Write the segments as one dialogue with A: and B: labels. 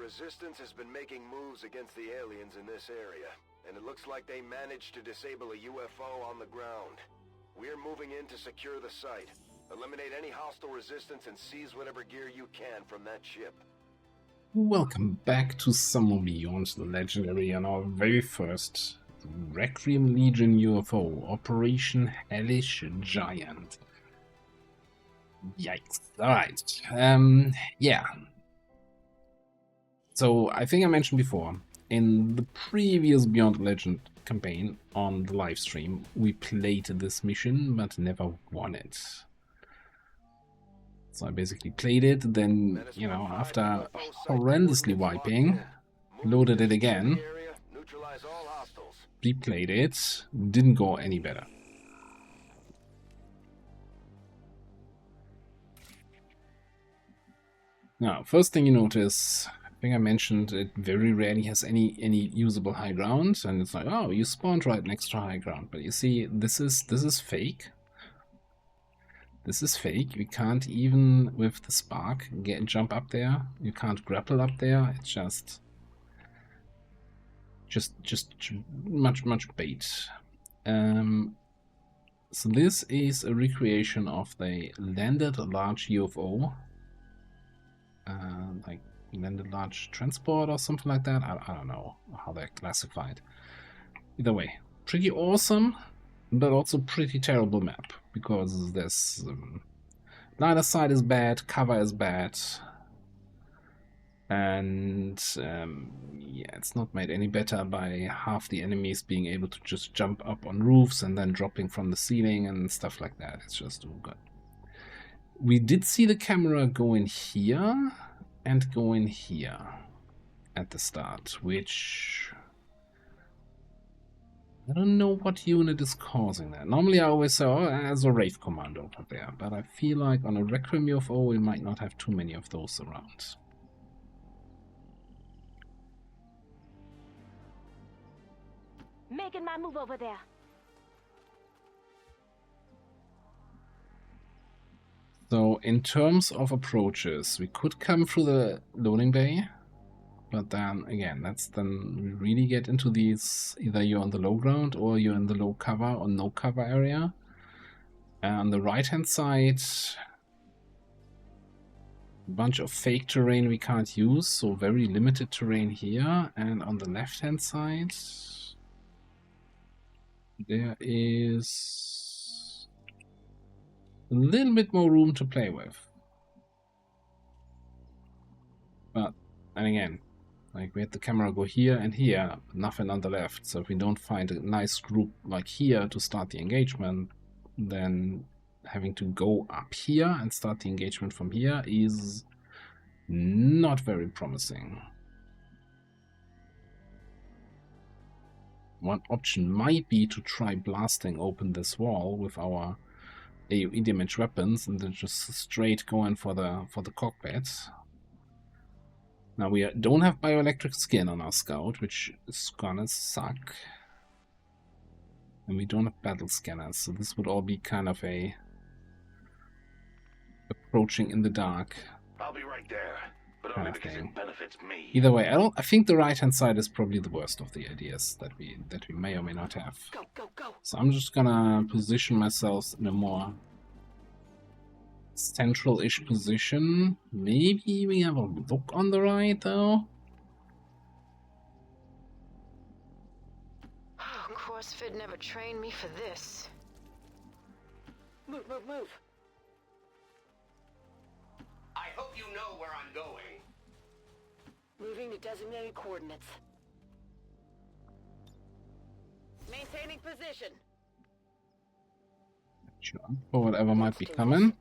A: Resistance has been making moves against the aliens in this area, and it looks like they managed to disable a UFO on the ground. We're moving in to secure the site. Eliminate any hostile resistance and seize whatever gear you can from that ship.
B: Welcome back to Somewhere Beyond the Legendary on our very first Requiem Legion UFO, Operation Hellish Giant. Yikes. Alright. Yeah. So, I think I mentioned before, in the previous Beyond Legend campaign on the live stream, we played this mission, but never won it. So I basically played it, then, you know, after horrendously wiping, loaded it again, replayed it, didn't go any better. Now, first thing you notice, I think I mentioned it very rarely has any usable high ground, and it's like, oh, you spawned right next to high ground, but you see, this is fake. This is fake. We can't even with the spark jump up there. You can't grapple up there. It's just much bait. So this is a recreation of the landed large UFO, like landed large transport or something like that. I don't know how they're classified. Either way, pretty awesome, but also pretty terrible map, because this line of sight is bad, cover is bad, and yeah, it's not made any better by half the enemies being able to just jump up on roofs and then dropping from the ceiling and stuff like that. It's just oh good. We did see the camera go in here and go in here at the start, which I don't know what unit is causing that. Normally I always say, oh, there's a Wraith command over there, but I feel like on a Requiem UFO we might not have too many of those around.
C: Making my move over there.
B: So in terms of approaches, we could come through the loading bay. But then, again, that's then we really get into these, either you're on the low ground or you're in the low cover or no cover area. And on the right-hand side, a bunch of fake terrain we can't use, so very limited terrain here. And on the left-hand side, there is a little bit more room to play with. But, and again, like we had the camera go here and here, nothing on the left. So if we don't find a nice group like here to start the engagement, then having to go up here and start the engagement from here is not very promising. One option might be to try blasting open this wall with our AoE damage weapons and then just straight going for the cockpit. Now we don't have bioelectric skin on our scout, which is gonna suck. And we don't have battle scanners, so this would all be kind of a approaching in the dark.
A: I'll be right there, but only because it benefits me.
B: Either way, I think the right-hand side is probably the worst of the ideas that we may or may not have.
C: Go, go, go.
B: So I'm just gonna position myself in a more central-ish position. Maybe we have a look on the right, though.
C: Oh, CrossFit never trained me for this. Move, move, move.
D: I hope you know where I'm going.
C: Moving to designated coordinates. Maintaining position.
B: Sure. For whatever might be coming.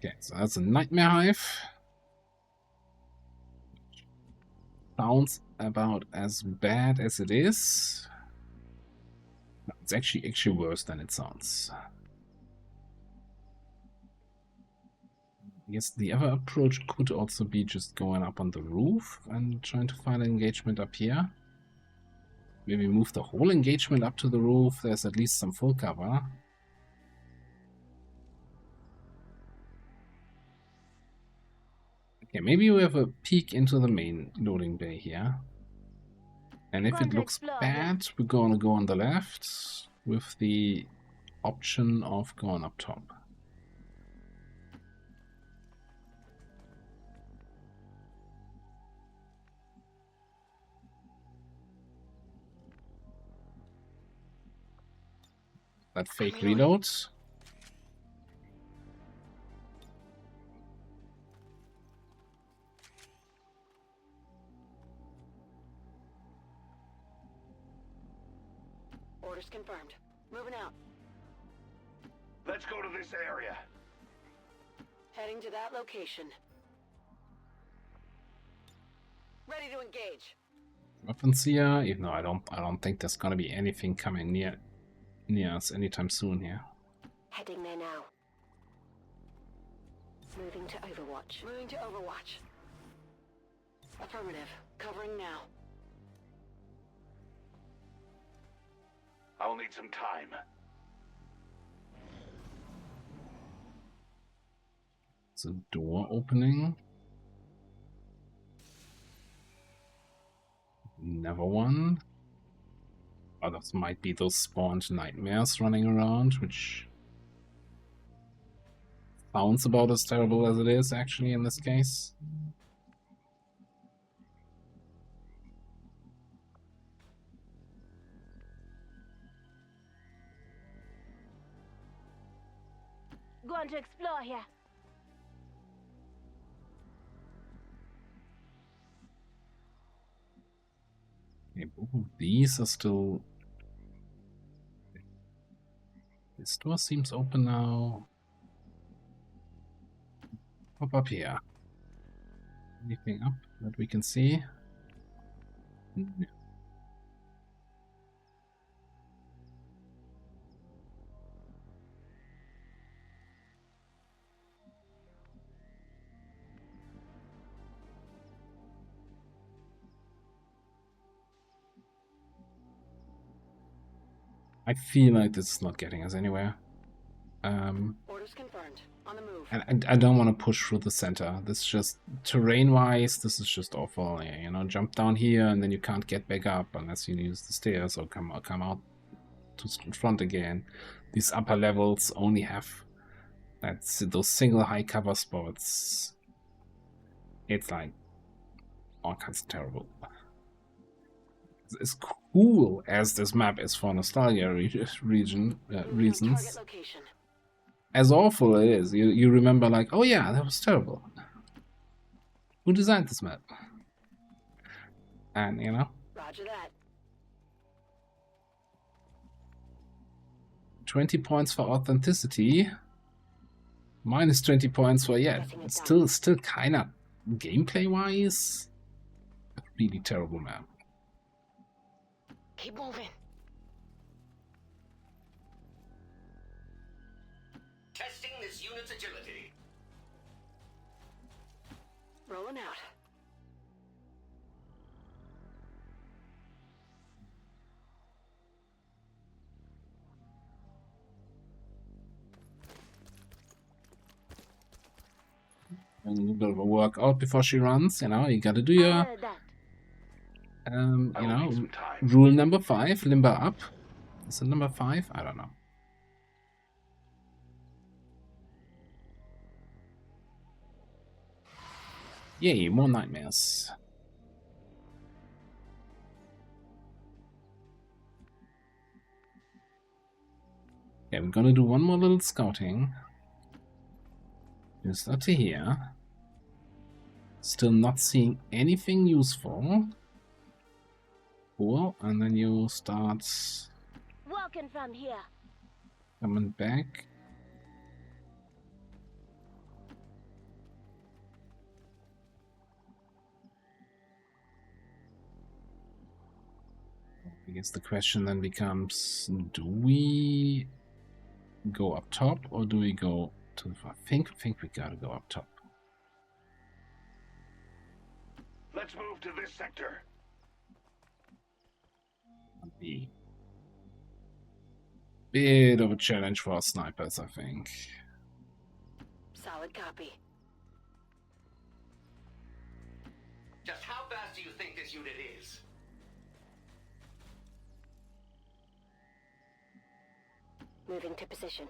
B: Okay, so that's a nightmare hive. Sounds about as bad as it is. No, it's actually worse than it sounds. I guess the other approach could also be just going up on the roof and trying to find an engagement up here. Maybe move the whole engagement up to the roof. There's at least some full cover. Okay, maybe we have a peek into the main loading bay here. And if it looks bad, we're going to go on the left with the option of going up top. That fake reload.
C: Orders confirmed. Moving out.
A: Let's go to this area.
C: Heading to that location. Ready to engage.
B: Weapons here, even though I don't think there's gonna be anything coming near us anytime soon here.
C: Heading there now. Moving to Overwatch. Moving to Overwatch. Affirmative. Covering now.
A: I'll need some time.
B: It's a door opening. Never one. Oh, those might be those spawned nightmares running around, which sounds about as terrible as it is, actually, in this case.
C: Going to explore here.
B: Okay, both of these are still... This door seems open now. Pop up here. Anything up that we can see? No. I feel like this is not getting us anywhere.
C: Orders confirmed. On the move.
B: And I don't want to push through the center. This is just, terrain-wise, this is just awful. Yeah, you know, jump down here and then you can't get back up unless you use the stairs or come out to front again. These upper levels only have those single high cover spots. It's like all kinds of terrible. As cool as this map is for nostalgia reasons, as awful it is, you remember like, oh yeah, that was terrible. Who designed this map? And you know,
C: Roger that.
B: 20 points for authenticity, minus 20 points for still kind of gameplay wise, a really terrible map.
C: Keep moving.
D: Testing this unit's agility.
C: Rolling out.
B: A little bit of a workout before she runs, you know, you gotta do your you know, rule number 5, limber up. Is it number 5? I don't know. Yay, more nightmares. Okay, we're gonna do one more little scouting. Just up to here. Still not seeing anything useful. Cool, and then you start
C: Walking from here.
B: coming back. I guess the question then becomes, do we go up top or do we go to the... I think we gotta go up top.
E: Let's move to this sector.
B: Be bit of a challenge for our snipers, I think.
C: Solid copy.
D: Just how fast do you think this unit is?
C: Moving to position.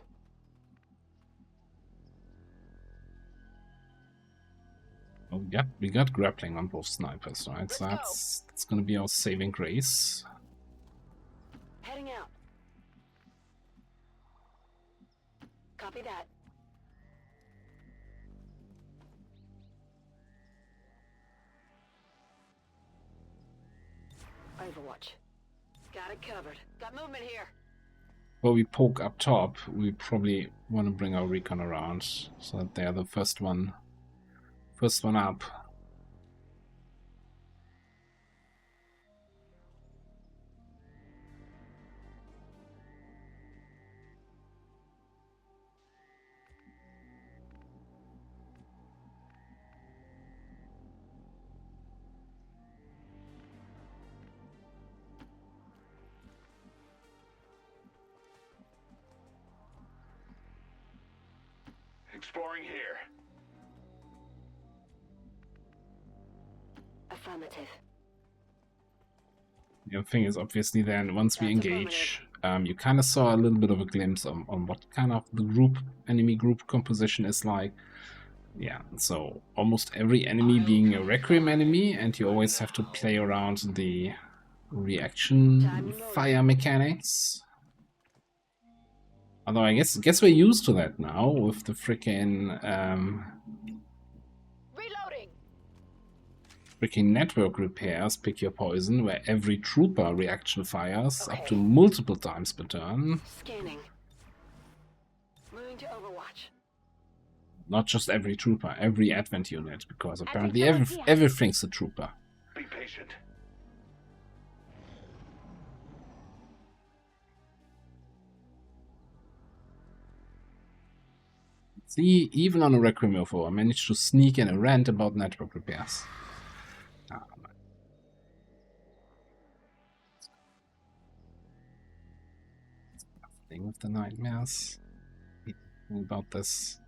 B: Oh, we got grappling on both snipers, right? So
C: Let's
B: that's gonna be our saving grace.
C: Heading out. Copy that. Overwatch. Got it covered. Got movement here.
B: While we poke up top, we probably want to bring our recon around so that they're the first one up.
E: Exploring here.
C: Affirmative.
B: The thing is, obviously, then once we
C: That's
B: engage, you kind of saw a little bit of a glimpse on what kind of the enemy group composition is like. Yeah, so almost every enemy being a Requiem enemy, and you always have to play around the reaction fire mechanics. Although I guess we're used to that now with the freaking network repairs, pick your poison, where every trooper reaction fires up to multiple times per turn.
C: Scanning. Moving to Overwatch.
B: Not just every trooper, every advent unit, because apparently everything's a trooper.
E: Be patient.
B: See, even on a Requiem UFO, I managed to sneak in a rant about network repairs. Thing with the nightmares. About this.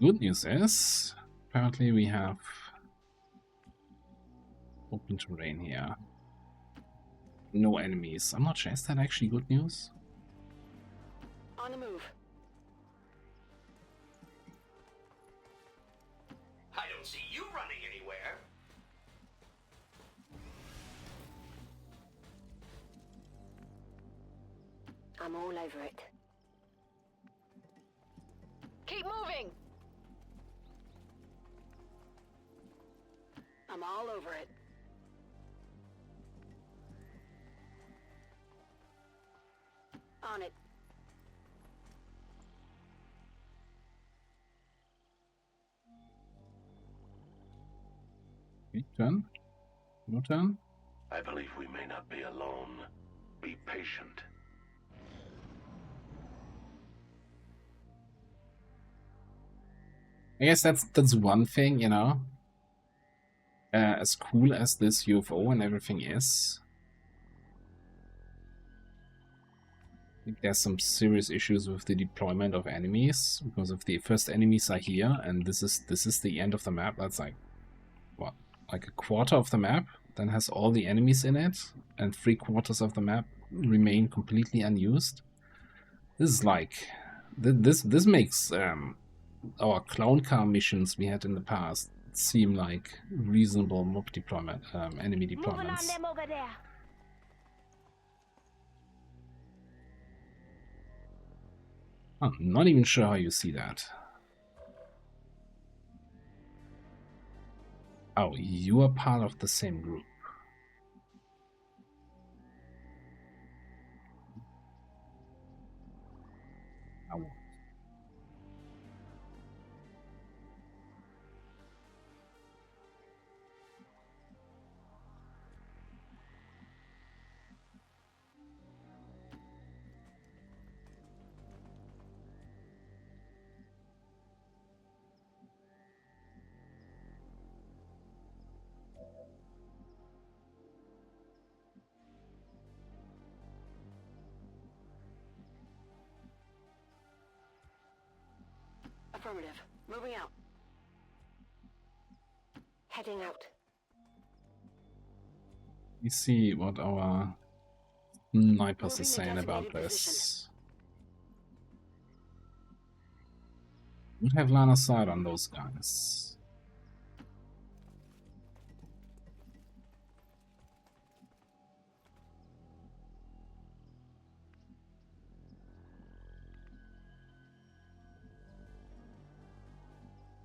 B: Good news is, apparently we have open terrain here. No enemies. I'm not sure, is that actually good news?
C: On the move.
D: I don't see you running anywhere.
C: I'm all over it. Keep moving! I'm all over it. On it.
B: Okay, turn. No turn.
E: I believe we may not be alone. Be patient.
B: I guess that's one thing, you know. As cool as this UFO and everything is, I think there's some serious issues with the deployment of enemies, because if the first enemies are here and this is the end of the map, that's like what, like a quarter of the map then has all the enemies in it, and 3/4 of the map remain completely unused. This is like this makes our clown car missions we had in the past seem like reasonable mob deployment, enemy deployments.
F: Moving on them over there.
B: I'm not even sure how you see that. Oh, you are part of the same group. Oh.
C: Affirmative. Moving out. Heading out.
B: We see what our snipers
C: Moving
B: are
C: to
B: saying about
C: designated
B: this. Would have line of sight on those guys.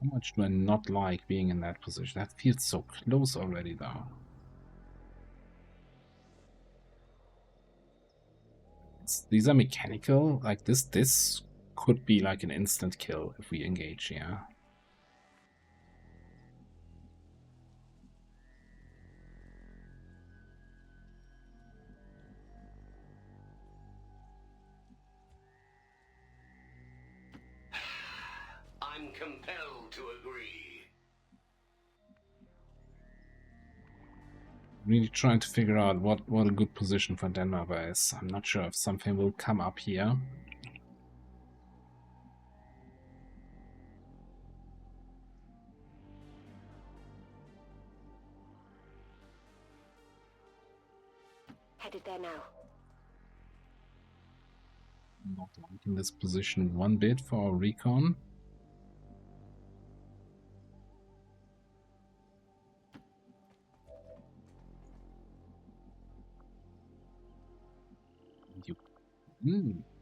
B: How much do I not like being in that position? That feels so close already, though. These are mechanical. Like this could be like an instant kill if we engage, yeah.
D: I'm compelled to agree.
B: Really trying to figure out what a good position for DerAva is. I'm not sure if something will come up here.
C: Headed there now.
B: Not liking this position one bit for our recon.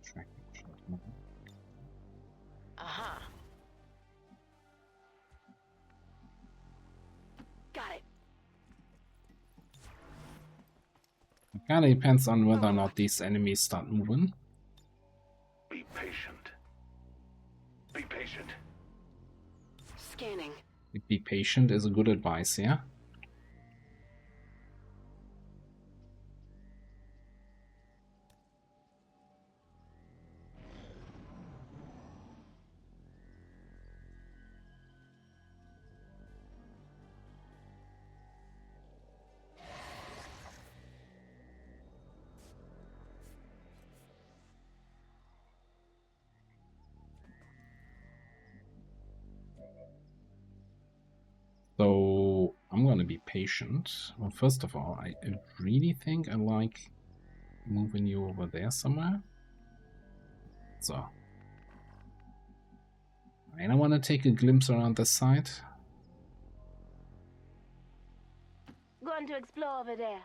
B: Tracking shot.
C: Uh-huh. Got it.
B: It kind of depends on whether or not these enemies start moving.
E: Be patient. Be patient.
C: Scanning.
B: Be patient is a good advice, yeah? So I'm going to be patient. Well, first of all, I really think I like moving you over there somewhere. So. And I want to take a glimpse around this side.
C: Going to explore over there.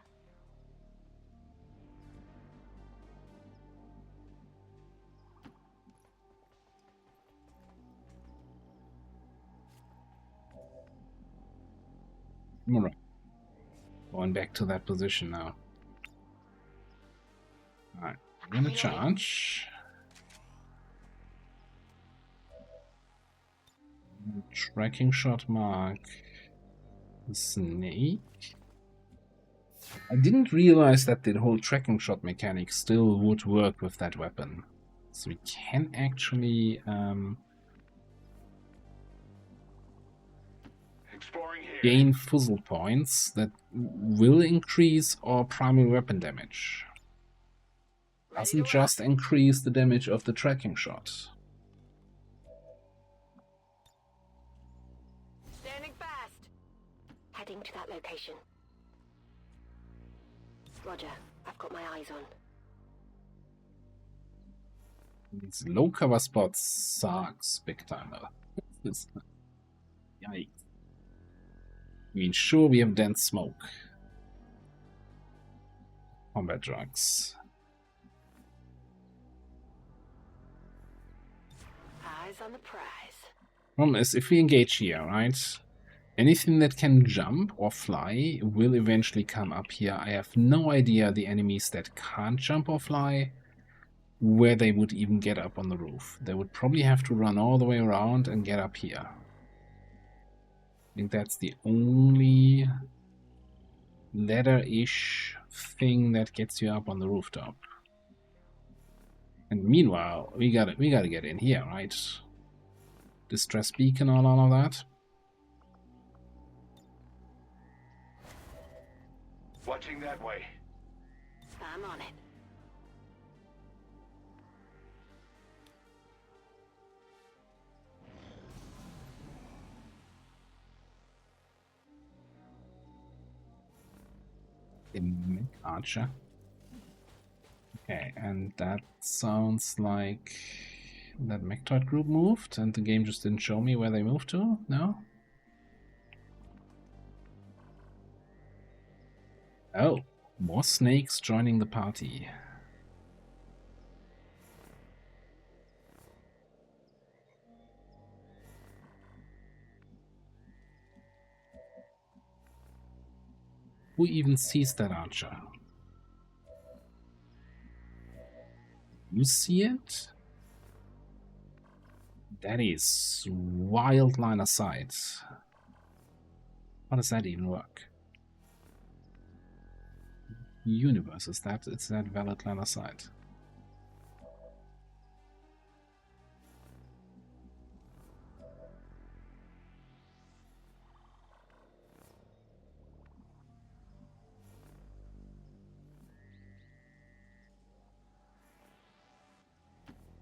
B: Alright. Going back to that position now. Alright, I'm gonna charge. Tracking shot mark the snake. I didn't realize that the whole tracking shot mechanic still would work with that weapon. So we can actually gain fuzzle points that will increase our primary weapon damage. Doesn't just increase the damage of the tracking shot.
C: Standing fast. Heading to that location. Roger, I've got my eyes on.
B: These low cover spots sucks big time. Yikes. I mean, sure, we have dense smoke. Combat drugs.
C: Eyes on the prize.
B: Problem is, if we engage here, right? Anything that can jump or fly will eventually come up here. I have no idea the enemies that can't jump or fly, where they would even get up on the roof. They would probably have to run all the way around and get up here. I think that's the only ladder-ish thing that gets you up on the rooftop. And meanwhile, we gotta get in here, right? Distress beacon, all of that.
E: Watching that way.
C: I'm on it.
B: A mech archer. Okay, and that sounds like that Mechtoid group moved, and the game just didn't show me where they moved to? No? Oh, more snakes joining the party. Who even sees that archer? You see it? That is wild line of sight. How does that even work? Universe, is that valid line of sight?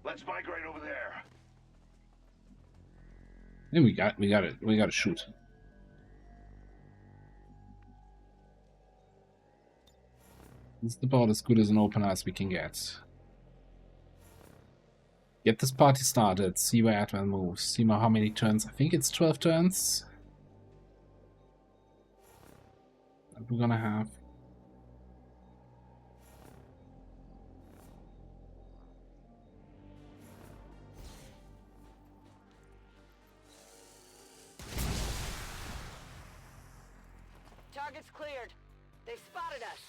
E: Let's migrate over there.
B: And we got it. We got to shoot. This is about as good as an open as we can get. Get this party started. See where Advent moves. See how many turns. I think it's 12 turns that we're gonna have.
C: Target's cleared. They've spotted us.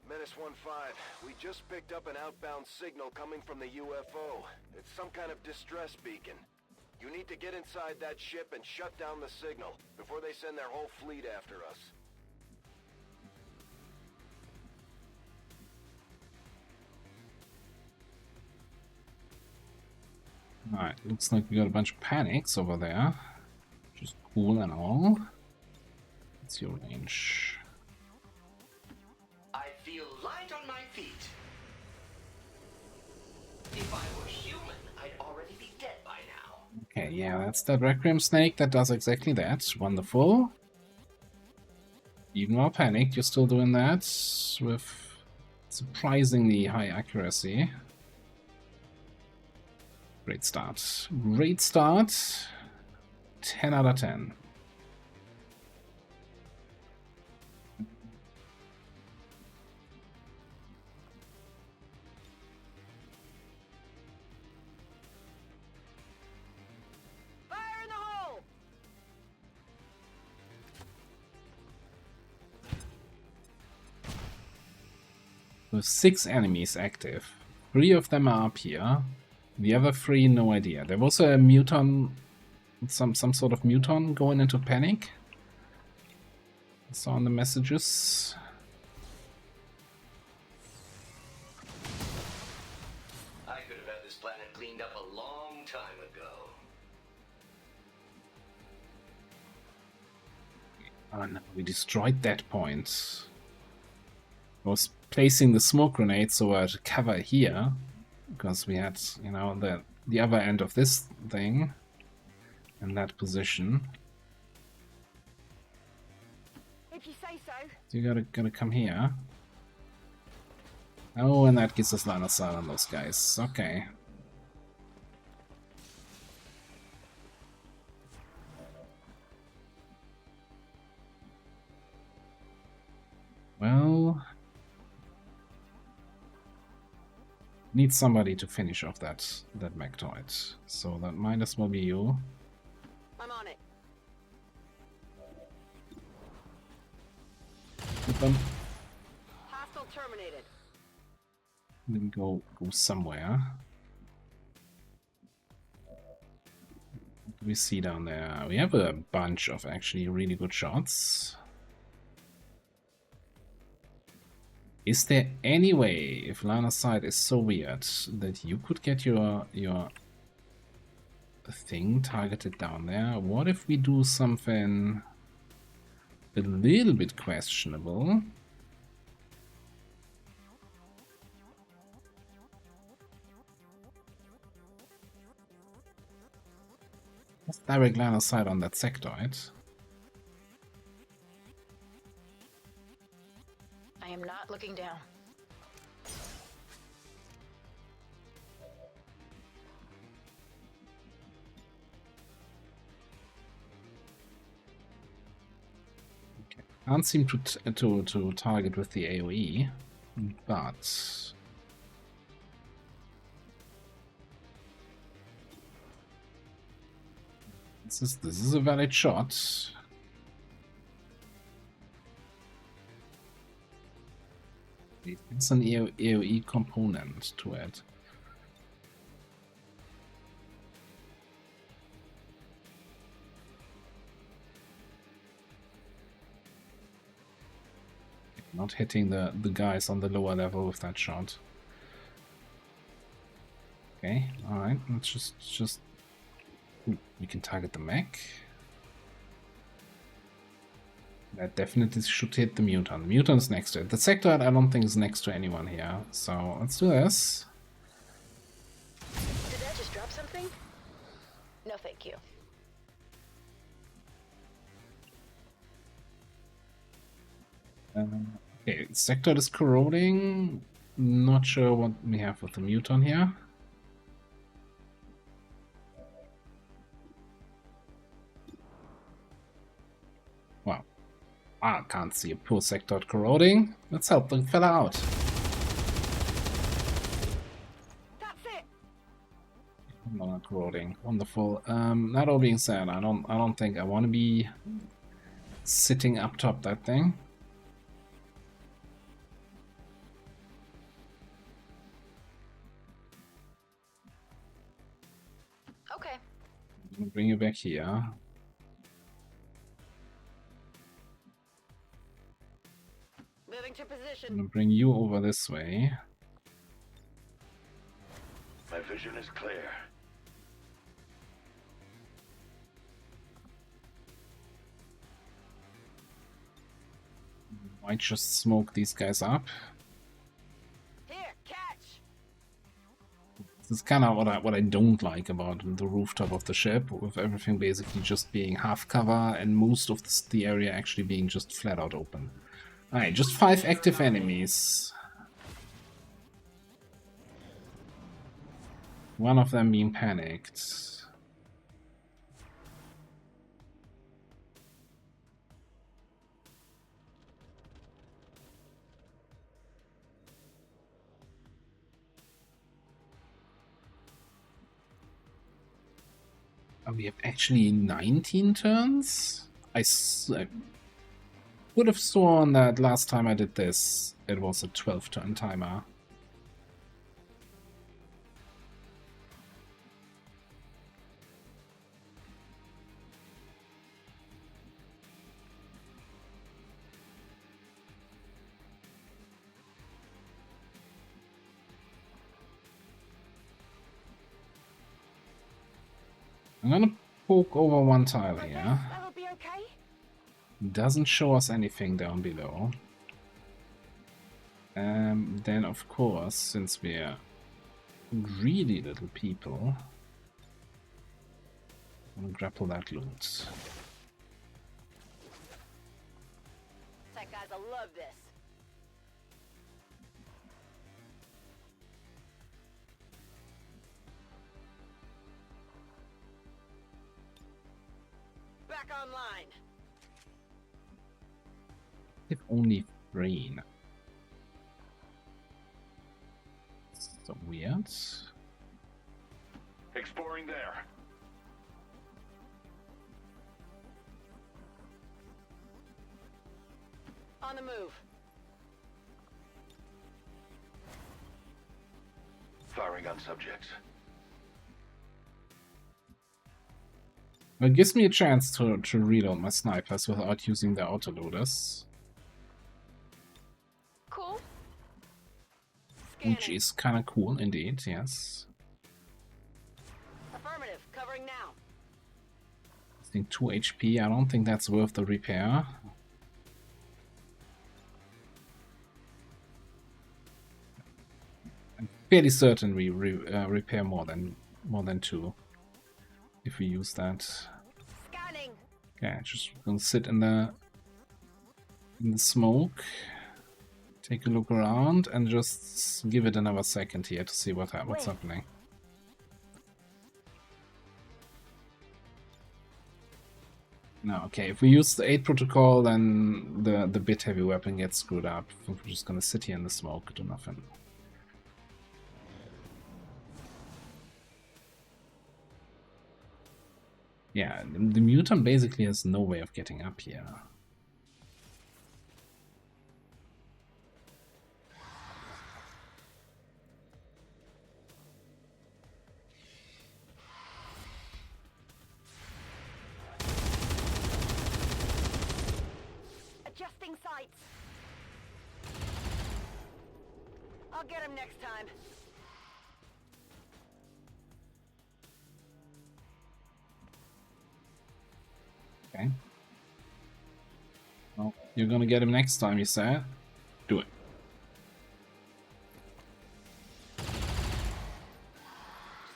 A: Menace 1-5, we just picked up an outbound signal coming from the UFO. It's some kind of distress beacon. You need to get inside that ship and shut down the signal before they send their whole fleet after us.
B: Alright, looks like we got a bunch of panics over there. Which is cool and all. What's your range?
D: I feel light on my feet. If I were human, I'd already be dead by now.
B: Okay, yeah, that's that Requiem snake that does exactly that. Wonderful. Even while panicked, you're still doing that with surprisingly high accuracy. Great start. Great start. 10 out of 10.
C: Fire in the hole!
B: With 6 enemies active. 3 of them are up here. The other 3, no idea. There was a muton, some sort of muton going into panic. I saw in the messages.
D: I could have had this planet cleaned up a long time ago.
B: Oh no, we destroyed that point. I was placing the smoke grenade so I had cover here. Because we had, you know, the other end of this thing in that position.
C: If you say so.
B: So you gotta come here. Oh, and that gives us line of sight on those guys. Okay. Well, need somebody to finish off that Mechtoid. So that might as well be you.
C: I'm on it.
B: Hit them.
C: Hostile terminated.
B: Then go somewhere. What do we see down there? We have a bunch of actually really good shots. Is there any way, if line of sight is so weird, that you could get your thing targeted down there? What if we do something a little bit questionable? Let's direct line of sight on that sectoid.
C: am not looking down.
B: Can't seem to target with the AoE, but this is a valid shot. It's an AoE component to it. Not hitting the guys on the lower level with that shot. Okay, alright, let's just... Ooh, we can target the mech. That definitely should hit the mutant. The mutant's next to it. The Sectoid I don't think is next to anyone here, so let's do this.
C: Did that just drop something? No, thank you.
B: Okay, Sectoid is corroding. Not sure what we have with the mutant here. Wow. I can't see a poor Sectoid corroding. Let's help the fella out.
C: That's it.
B: Not corroding. Wonderful. That all being said, I don't think I want to be sitting up top that thing.
C: Okay.
B: I'm gonna bring you back here.
C: Moving to
B: I'm
C: position.
B: gonna bring you over this way.
E: My vision is clear.
B: Might just smoke these guys up.
C: Here, catch.
B: This is kind of what I don't like about the rooftop of the ship, with everything basically just being half cover and most of the area actually being just flat out open. Alright, just 5 active enemies. One of them being panicked. We have actually 19 turns? I would have sworn that last time I did this, it was a 12-turn timer. I'm gonna poke over one tile here.
C: That'll be okay.
B: Doesn't show us anything down below. Then of course, since we're really little people, I'm gonna grapple that loot.
C: Tech guys, I love this. Back online.
B: If only brain. So weird.
E: Exploring there.
C: On the move.
E: Firing on subjects.
B: It gives me a chance to reload my snipers without using the autoloaders,
C: Cool.
B: which is kind of cool indeed, yes.
C: Affirmative. Covering now.
B: I think 2 HP, I don't think that's worth the repair. I'm fairly certain we repair more than 2 if we use that.
C: Scanning.
B: Okay, just gonna sit in the smoke. take a look around and just give it another second here to see what's happening. No, okay, if we use the 8 protocol, then the bit heavy weapon gets screwed up. I think we're just gonna sit here in the smoke, do nothing. Yeah, the mutant basically has no way of getting up here.
C: Adjusting sights. I'll get him next time.
B: Okay. Well, you're gonna get him next time, you said. Do it.
C: Just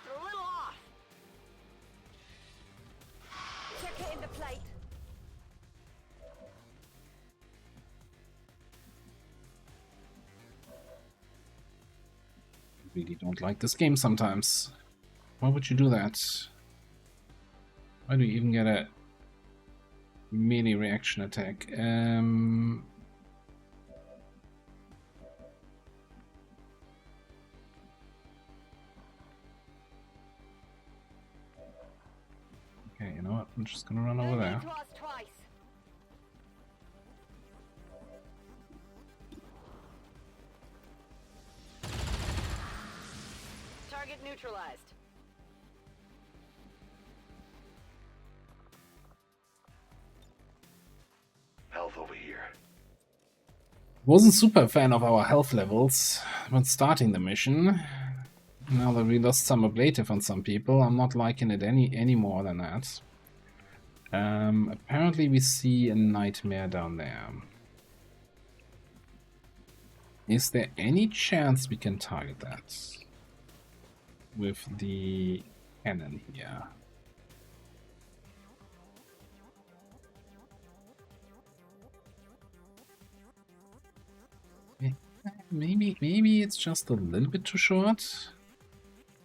C: a little off. Check it in the plate.
B: I really don't like this game sometimes. Why would you do that? Why do you even get a melee reaction attack? Okay, you know what? I'm just gonna run over there.
C: Target neutralized.
E: Health over here.
B: Wasn't super a fan of our health levels when starting the mission. Now that we lost some ablative on some people, I'm not liking it any more than that. Apparently we see a nightmare down there. Is there any chance we can target that with the cannon here? Maybe it's just a little bit too short.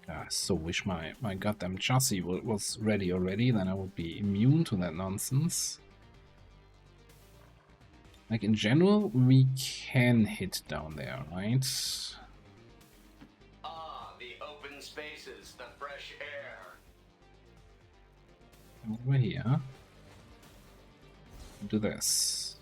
B: I so wish my goddamn chassis was ready already, then I would be immune to that nonsense. Like in general, we can hit down there, right?
D: Ah, the open spaces, the fresh air.
B: Over here. Do this.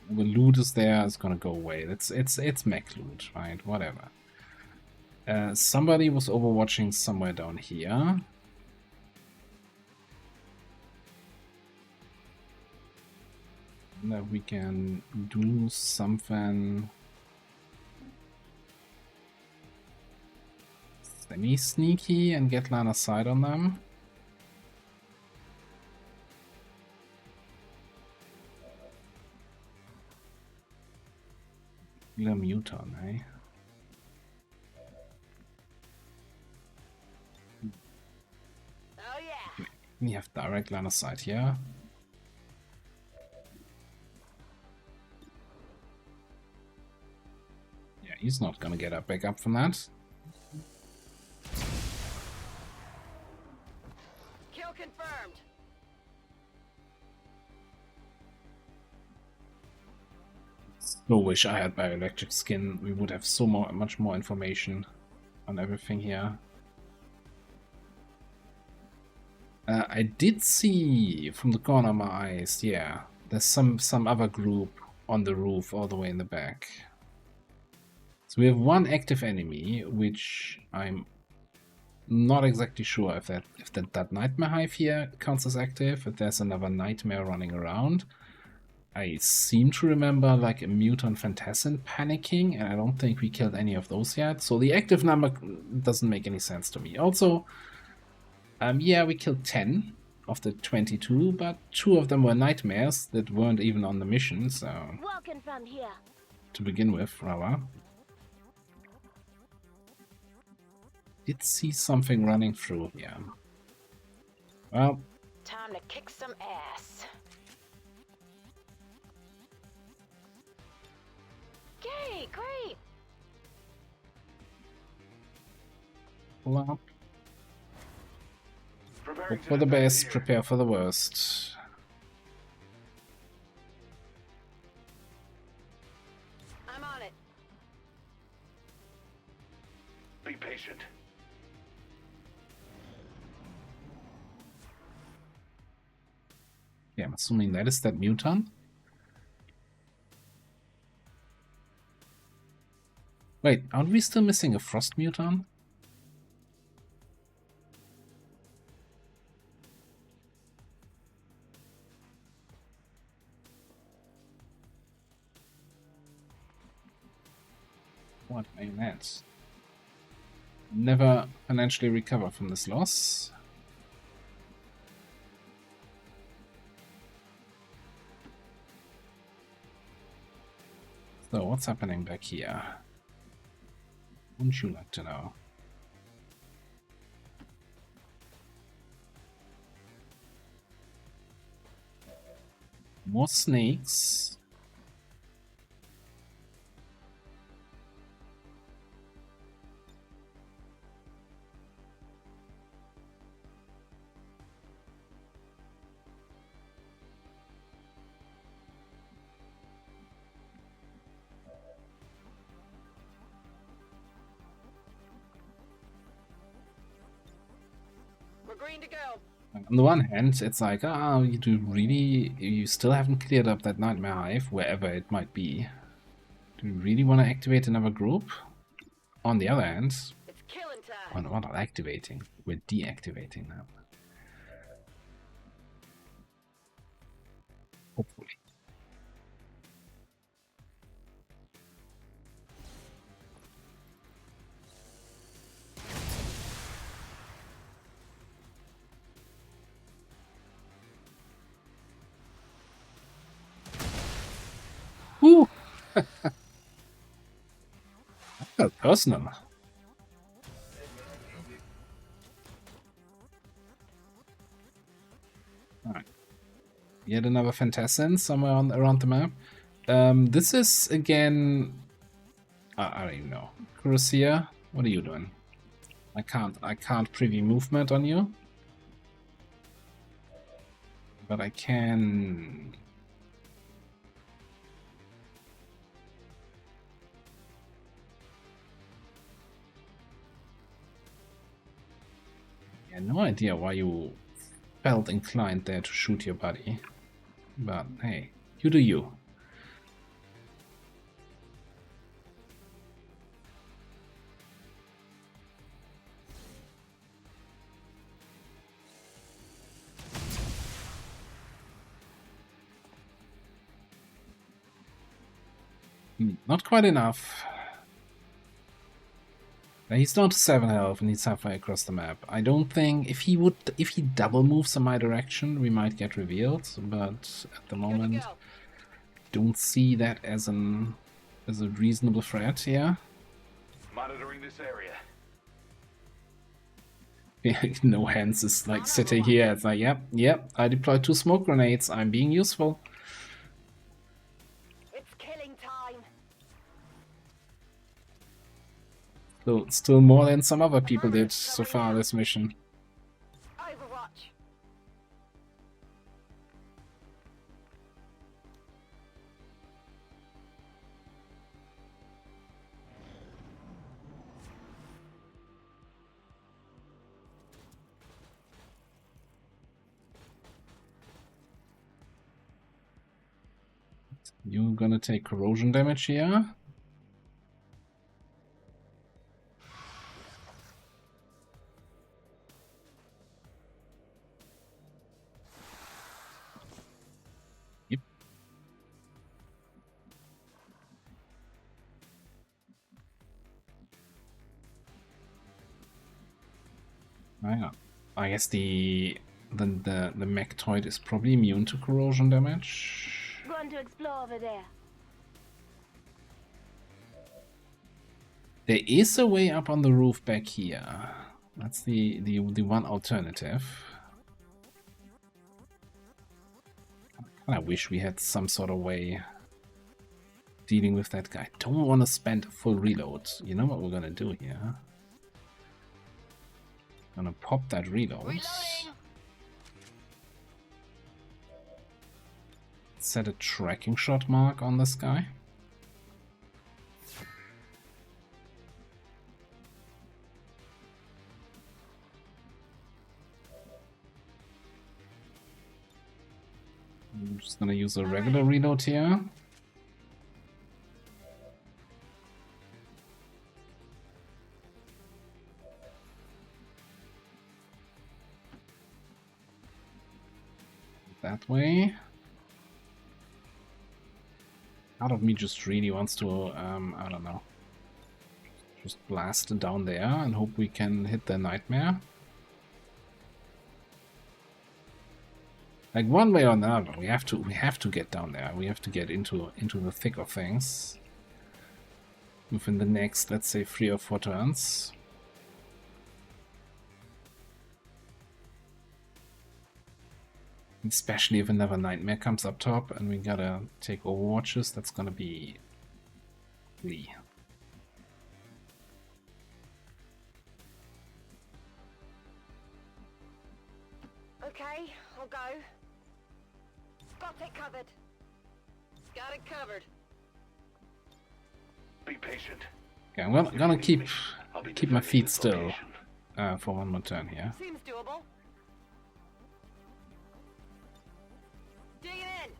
B: The loot is there, it's gonna go away. It's mech loot, right? Whatever. Somebody was overwatching somewhere down here. That we can do something semi-sneaky and get line of sight on them. Muton, eh?
C: Oh yeah.
B: We have direct line of sight here. Yeah, he's not gonna get up back up from that.
C: Kill confirmed.
B: So wish I had bioelectric skin. We would have so much more information on everything here. I did see from the corner of my eyes, yeah, there's some other group on the roof all the way in the back. So we have one active enemy, which I'm not exactly sure if that nightmare hive here counts as active. If there's another nightmare running around. I seem to remember like a mutant phantasm panicking, and I don't think we killed any of those yet. So the active number doesn't make any sense to me. Also, yeah, we killed 10 of the 22, but 2 of them were nightmares that weren't even on the mission, so...
C: Welcome from here.
B: To begin with, rather. did see something running through here. Well,
C: Time to kick some ass. Yay, great!
B: plop.
E: Preparing
B: Hope
E: to
B: for the
E: defend
B: best,
E: here.
B: prepare for the worst.
C: I'm on it.
E: Be patient.
B: Yeah, I'm assuming that is that mutant. Wait, aren't we still missing a frost mutant? What a mess. Never financially recover from this loss. So, what's happening back here? Wouldn't you like to know? More snakes.
C: We're green to go.
B: On the one hand, it's like, ah, you still haven't cleared up that Nightmare Hive, wherever it might be. Do you really want to activate another group? On the other hand,
C: It's killing time.
B: we're not activating, we're deactivating them. Hopefully. Woo! That felt personal. Alright. Yet another Phantassin somewhere around the map. This is again... I don't even know. Crucia, what are you doing? I can't preview movement on you. But I can... I had no idea why you felt inclined there to shoot your buddy. But hey, you do you. Not quite enough. He's down to 7 health and he's halfway across the map. I don't think if he double moves in my direction, we might get revealed. But at the moment, don't see that as a reasonable threat here.
E: Monitoring this area.
B: No Hands is like sitting here. It's like, yep. I deployed 2 smoke grenades. I'm being useful.
C: It's killing time.
B: So still more than some other people did so far this mission.
C: Overwatch.
B: You're gonna take corrosion damage here. Yep. Yeah. I guess the Mechtoid is probably immune to corrosion damage.
F: Going to explore over there.
B: There is a way up on the roof back here. That's the one alternative. I wish we had some sort of way dealing with that guy. Don't want to spend a full reload. You know what we're gonna do here? Gonna pop that reload.
C: Reloading.
B: Set a tracking shot mark on this guy. I'm just gonna use a regular reload here. That way. Part of me just really wants to, I don't know, just blast it down there and hope we can hit the nightmare. Like one way or another, we have to get down there. We have to get into the thick of things within the next, let's say, 3 or 4 turns. Especially if another nightmare comes up top and we gotta take overwatches, that's gonna be Lee.
C: Okay, I'll go. Got it covered. Got it covered.
E: Be patient.
B: Okay, I'm gonna keep
E: I'll be
B: my
E: defending
B: feet
E: this
B: still
E: location.
B: for one more turn here.
C: Seems doable. Digging in.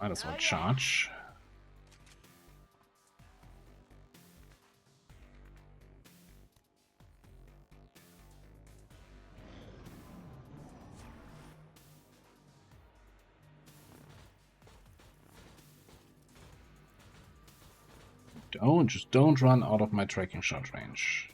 B: Might as well charge. Just don't run out of my tracking shot range.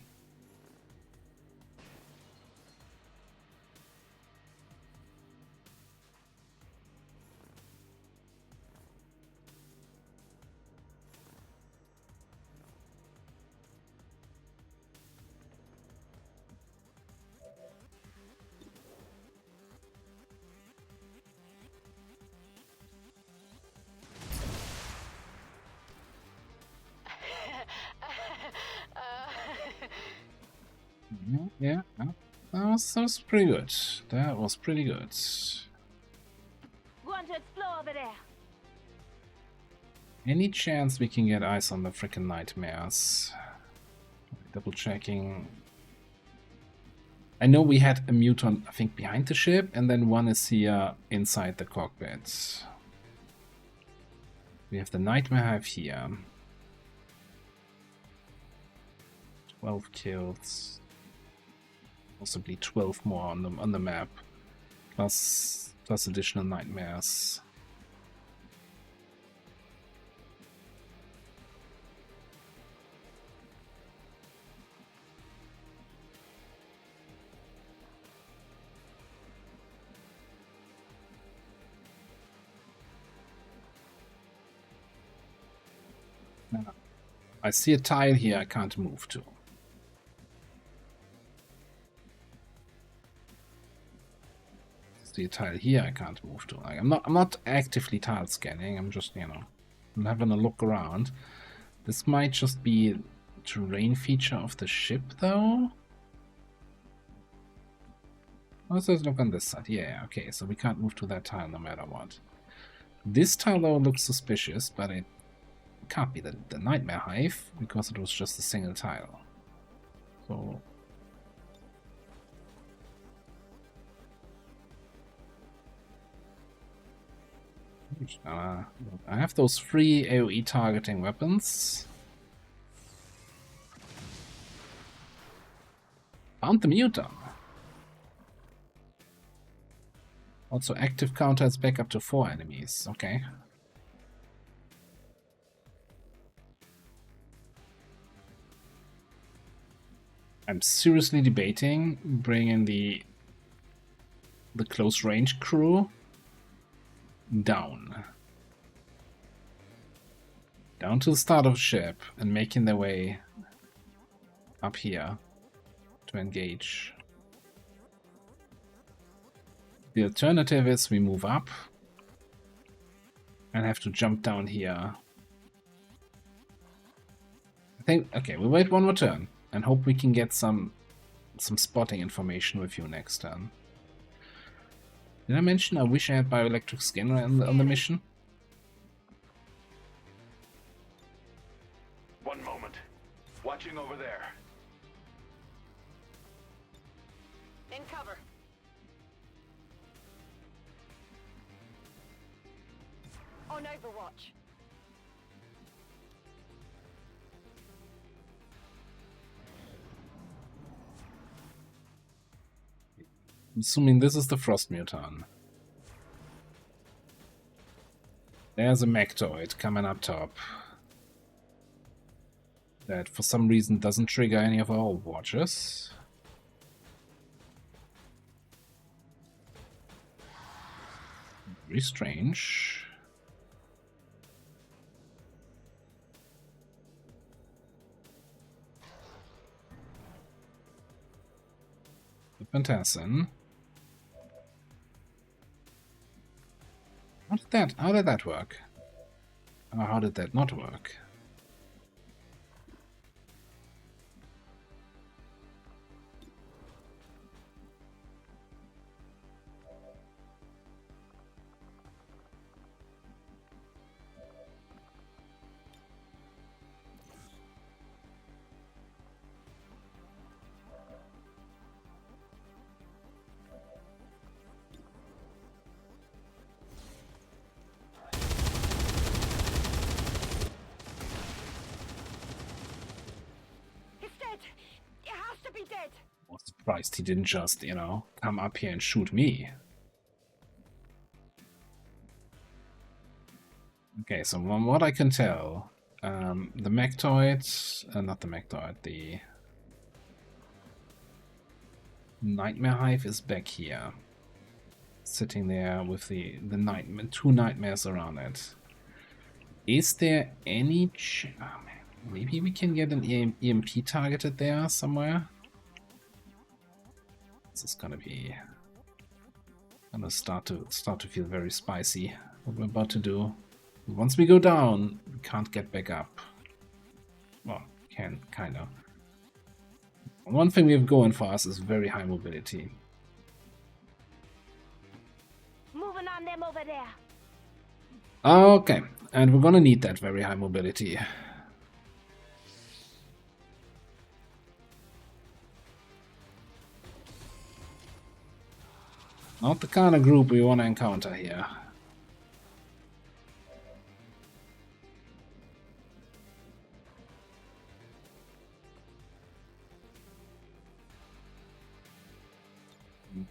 B: Yeah, that was pretty good. That was pretty good.
C: Want to explore over there?
B: Any chance we can get eyes on the frickin' nightmares? Double checking. I know we had a mutant, I think, behind the ship, and then one is here inside the cockpit. We have the nightmare hive here. 12 kills. Possibly 12 more on the map. Plus additional nightmares. I see a tile here I can't move to. See a tile here I can't move to. Like, I'm not actively tile scanning, I'm just, you know, I'm having a look around. This might just be a terrain feature of the ship though. Let's look on this side. Yeah, okay, so we can't move to that tile no matter what. This tile though looks suspicious, but it can't be the nightmare hive because it was just a single tile. So I have those 3 AoE targeting weapons. Found the mutant. Also active counters back up to 4 enemies. Okay. I'm seriously debating bringing the close range crew down. Down to the start of the ship and making their way up here to engage. The alternative is we move up and have to jump down here. I think, okay, we'll wait one more turn and hope we can get some spotting information with you next turn. Did I mention I wish I had bioelectric skin on the mission?
E: One moment. Watching over there.
C: In cover. On Overwatch.
B: Assuming this is the Frost Mutant. There's a Mechtoid coming up top. That for some reason doesn't trigger any of our watches. Very strange. The Pentassin. How did that work? Or how did that not work? I was surprised he didn't just, you know, come up here and shoot me. Okay, so from what I can tell, the Mechtoid, not the Mechtoid, the Nightmare Hive is back here. Sitting there with the two nightmares around it. Is there any oh man, maybe we can get an EMP targeted there somewhere? This is gonna start to feel very spicy what we're about to do. Once we go down, we can't get back up. Well, can kinda. One thing we have going for us is very high mobility.
C: Moving on them over there.
B: Okay, and we're gonna need that very high mobility. Not the kind of group we want to encounter here.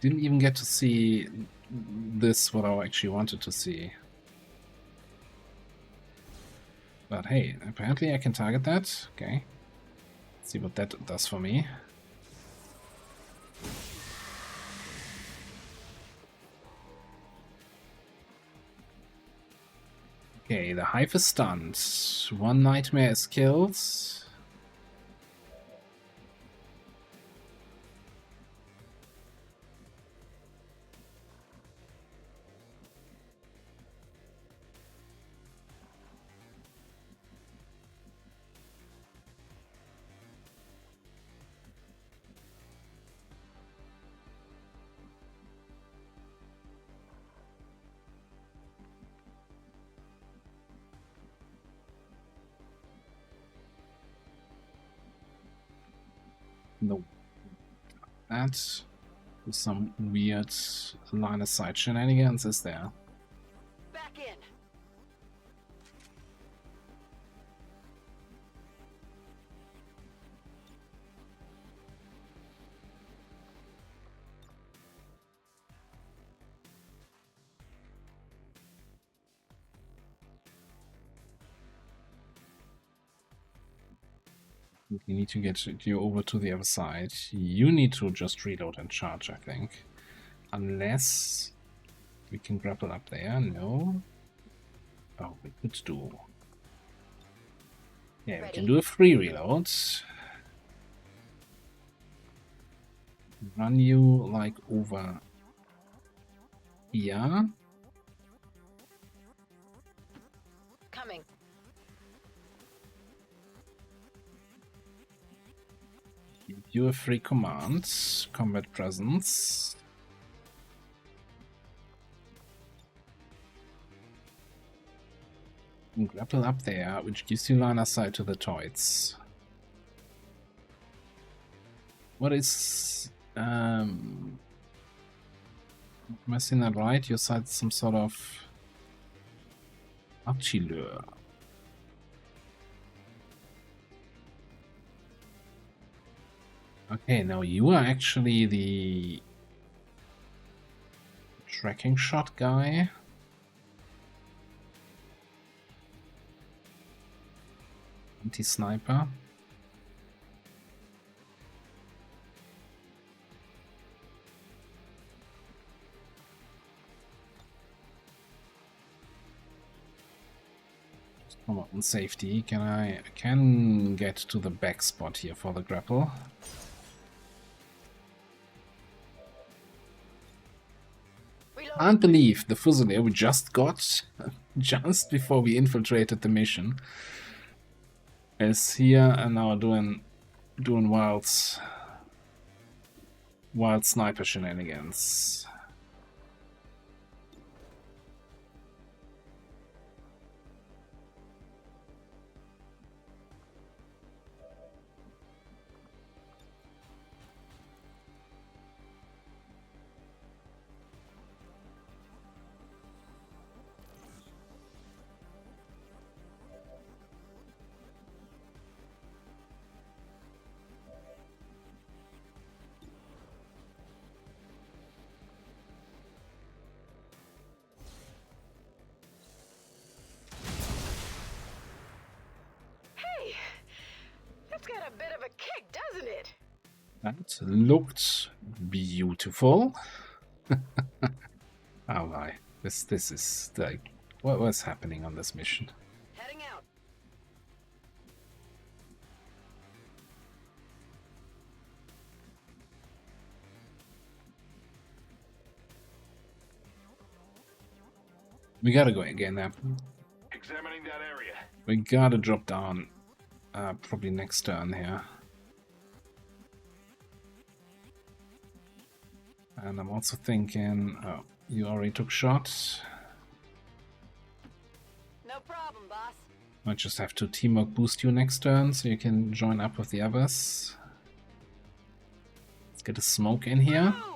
B: Didn't even get to see this, what I actually wanted to see. But hey, apparently I can target that. Okay. Let's see what that does for me. Okay, the Hive is stunned. One nightmare is killed. No. That with some weird line of sight shenanigans is there.
C: Back in.
B: We need to get you over to the other side. You need to just reload and charge, I think. Unless We can grapple up there. No. Oh, we could do. Yeah, we can do a free reload. Run you like over here.
C: Coming.
B: Give you a free command. Combat presence. And grapple up there, which gives you line of sight to the toids. What is am I seeing that right? Your side's some sort of artilleur. Okay, now you are actually the tracking shot guy. Anti-sniper. Come on, safety. I can get to the back spot here for the grapple. Can't believe the Fusilier we just got just before we infiltrated the mission is here and now doing wild sniper shenanigans.
C: Got a bit of a kick, doesn't it?
B: That looked beautiful. Oh my, this is like what's happening on this mission?
C: Heading out.
B: We gotta go again now.
E: Examining that area.
B: We gotta drop down. Probably next turn here. And I'm also thinking, oh, you already took shots.
C: No problem, boss.
B: Might just have to teamwork boost you next turn so you can join up with the others. Let's get a smoke in here.
C: Boom!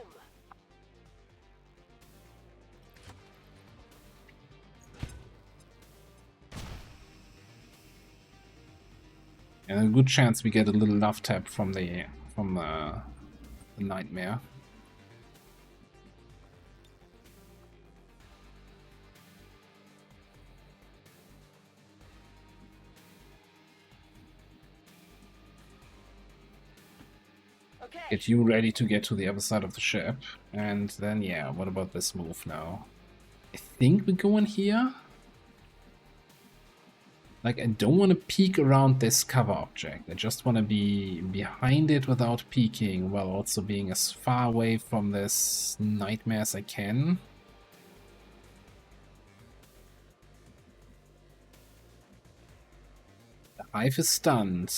B: And a good chance we get a little love tap from the nightmare.
C: Okay.
B: Get you ready to get to the other side of the ship. And then, yeah, what about this move now? I think we go in here. Like, I don't want to peek around this cover object. I just want to be behind it without peeking, while also being as far away from this nightmare as I can. The hive is stunned.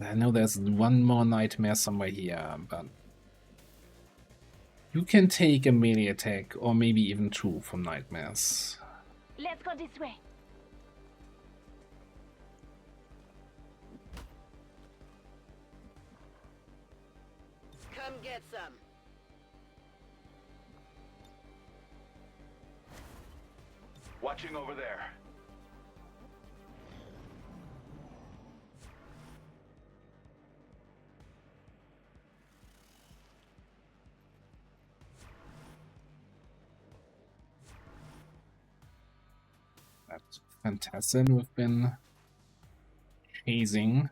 B: I know there's one more nightmare somewhere here, but you can take a melee attack, or maybe even two from nightmares.
F: Let's go this way.
C: Come get some.
E: Watching over there.
B: That's Phantassin we've been chasing.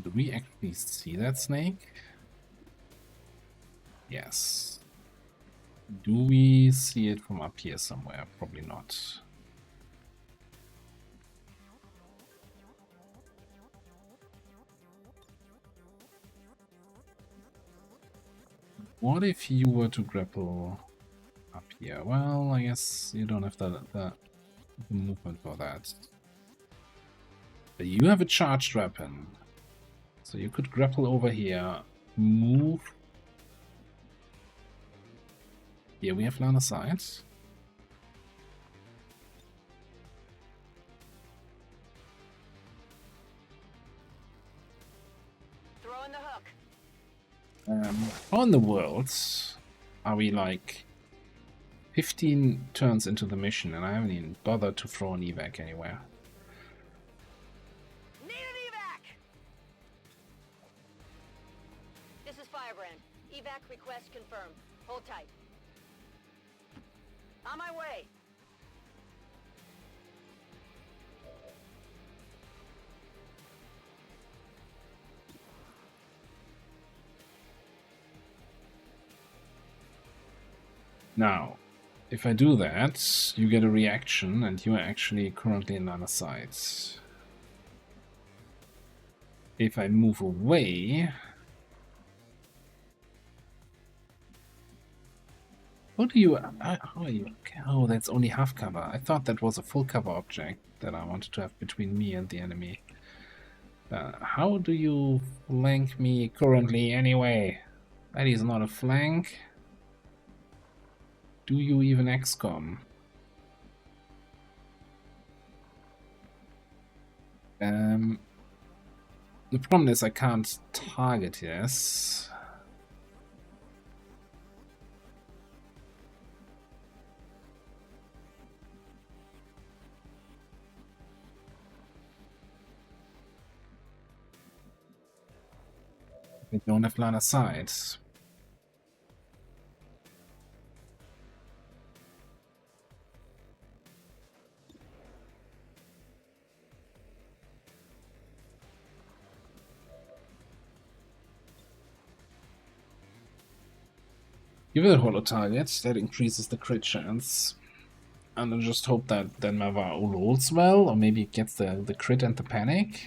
B: Do we actually see that snake? Yes. Do we see it from up here somewhere? Probably not. What if you were to grapple up here? Well, I guess you don't have the movement for that. But you have a charged weapon. So you could grapple over here, move. Here we have line of sight.
C: Throw in the hook.
B: How in the world are we like 15 turns into the mission and I haven't even bothered to throw an evac anywhere?
C: Need an evac! This is Firebrand. Evac request confirmed. Hold tight. On my way.
B: Now, if I do that, you get a reaction and you are actually currently in line of sight. If I move away... How do you... How are you... Oh, that's only half cover. I thought that was a full cover object that I wanted to have between me and the enemy. How do you flank me currently anyway? That is not a flank. Do you even XCOM? The problem is I can't target this. We don't have line of sight. Give it a holo target, that increases the crit chance. And I just hope that Denmava rolls well, or maybe it gets the crit and the panic.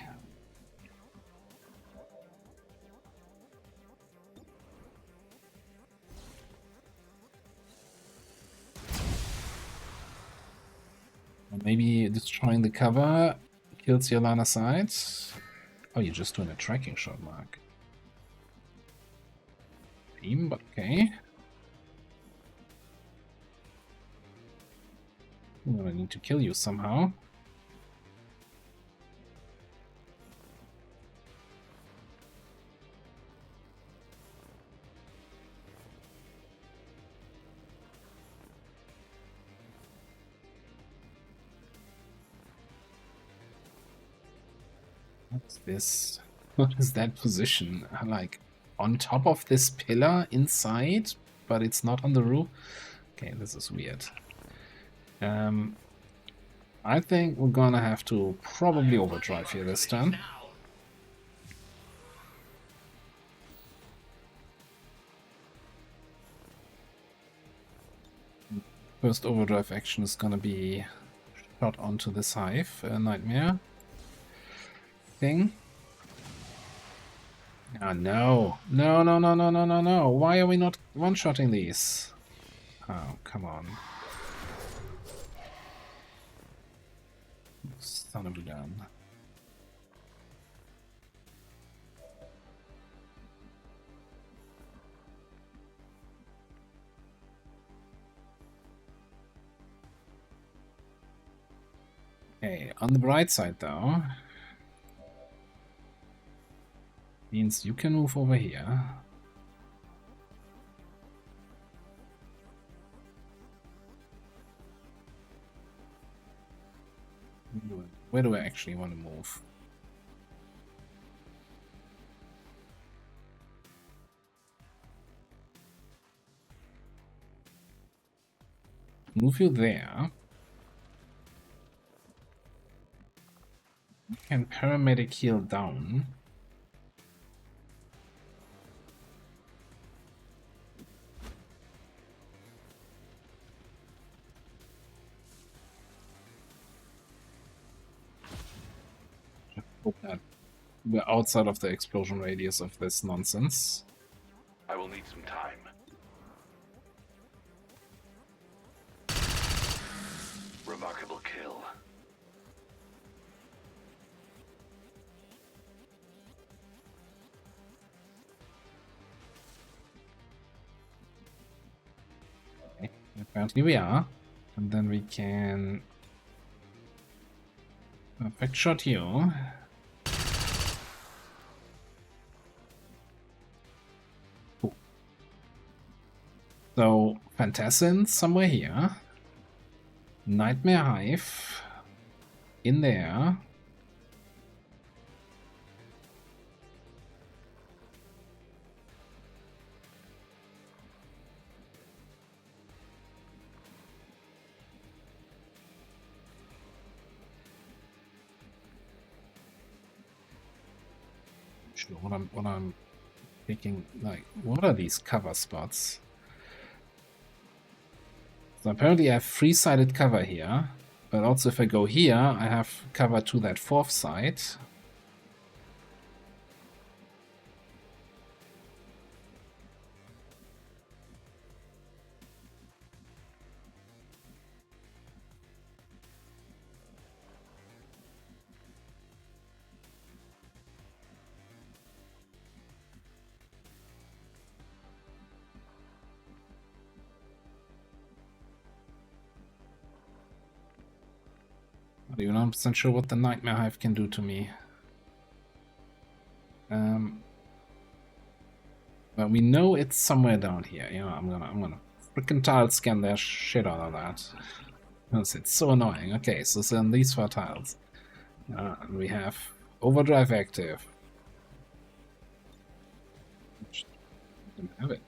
B: Or maybe destroying the cover kills your line of sight. Oh, you're just doing a tracking shot, Mark. Aim, but okay. I'm gonna need to kill you somehow. What's this? What is that position? Like on top of this pillar inside, but it's not on the roof? Okay, this is weird. I think we're gonna have to probably overdrive here this time. First overdrive action is gonna be shot onto this hive nightmare thing. Ah, no. No, no, no, no, no, no, no. Why are we not one-shotting these? Oh, come on. Son of a gun. Okay, on the bright side though, means you can move over here. Where do I actually want to move? Move you there. You can paramedic heal down. Hope that we're outside of the explosion radius of this nonsense.
E: I will need some time. Remarkable kill.
B: Okay, apparently we are. And then we can perfect shot you. Cool. So Phantassin somewhere here. Nightmare Hive in there. Sure, what I'm thinking, like, what are these cover spots? So apparently I have 3-sided cover here, but also if I go here, I have cover to that 4th side. Not even 100% sure what the Nightmare Hive can do to me. But we know it's somewhere down here. You know, I'm gonna freaking tile scan their shit out of that. Because it's so annoying. Okay, so then these 4 tiles. We have Overdrive active. Didn't have it.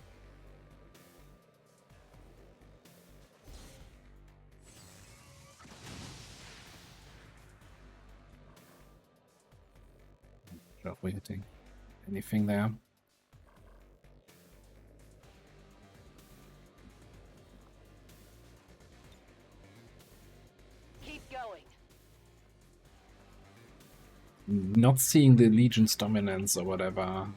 B: Are we hitting anything there?
C: Keep going.
B: Not seeing the Legion's dominance or whatever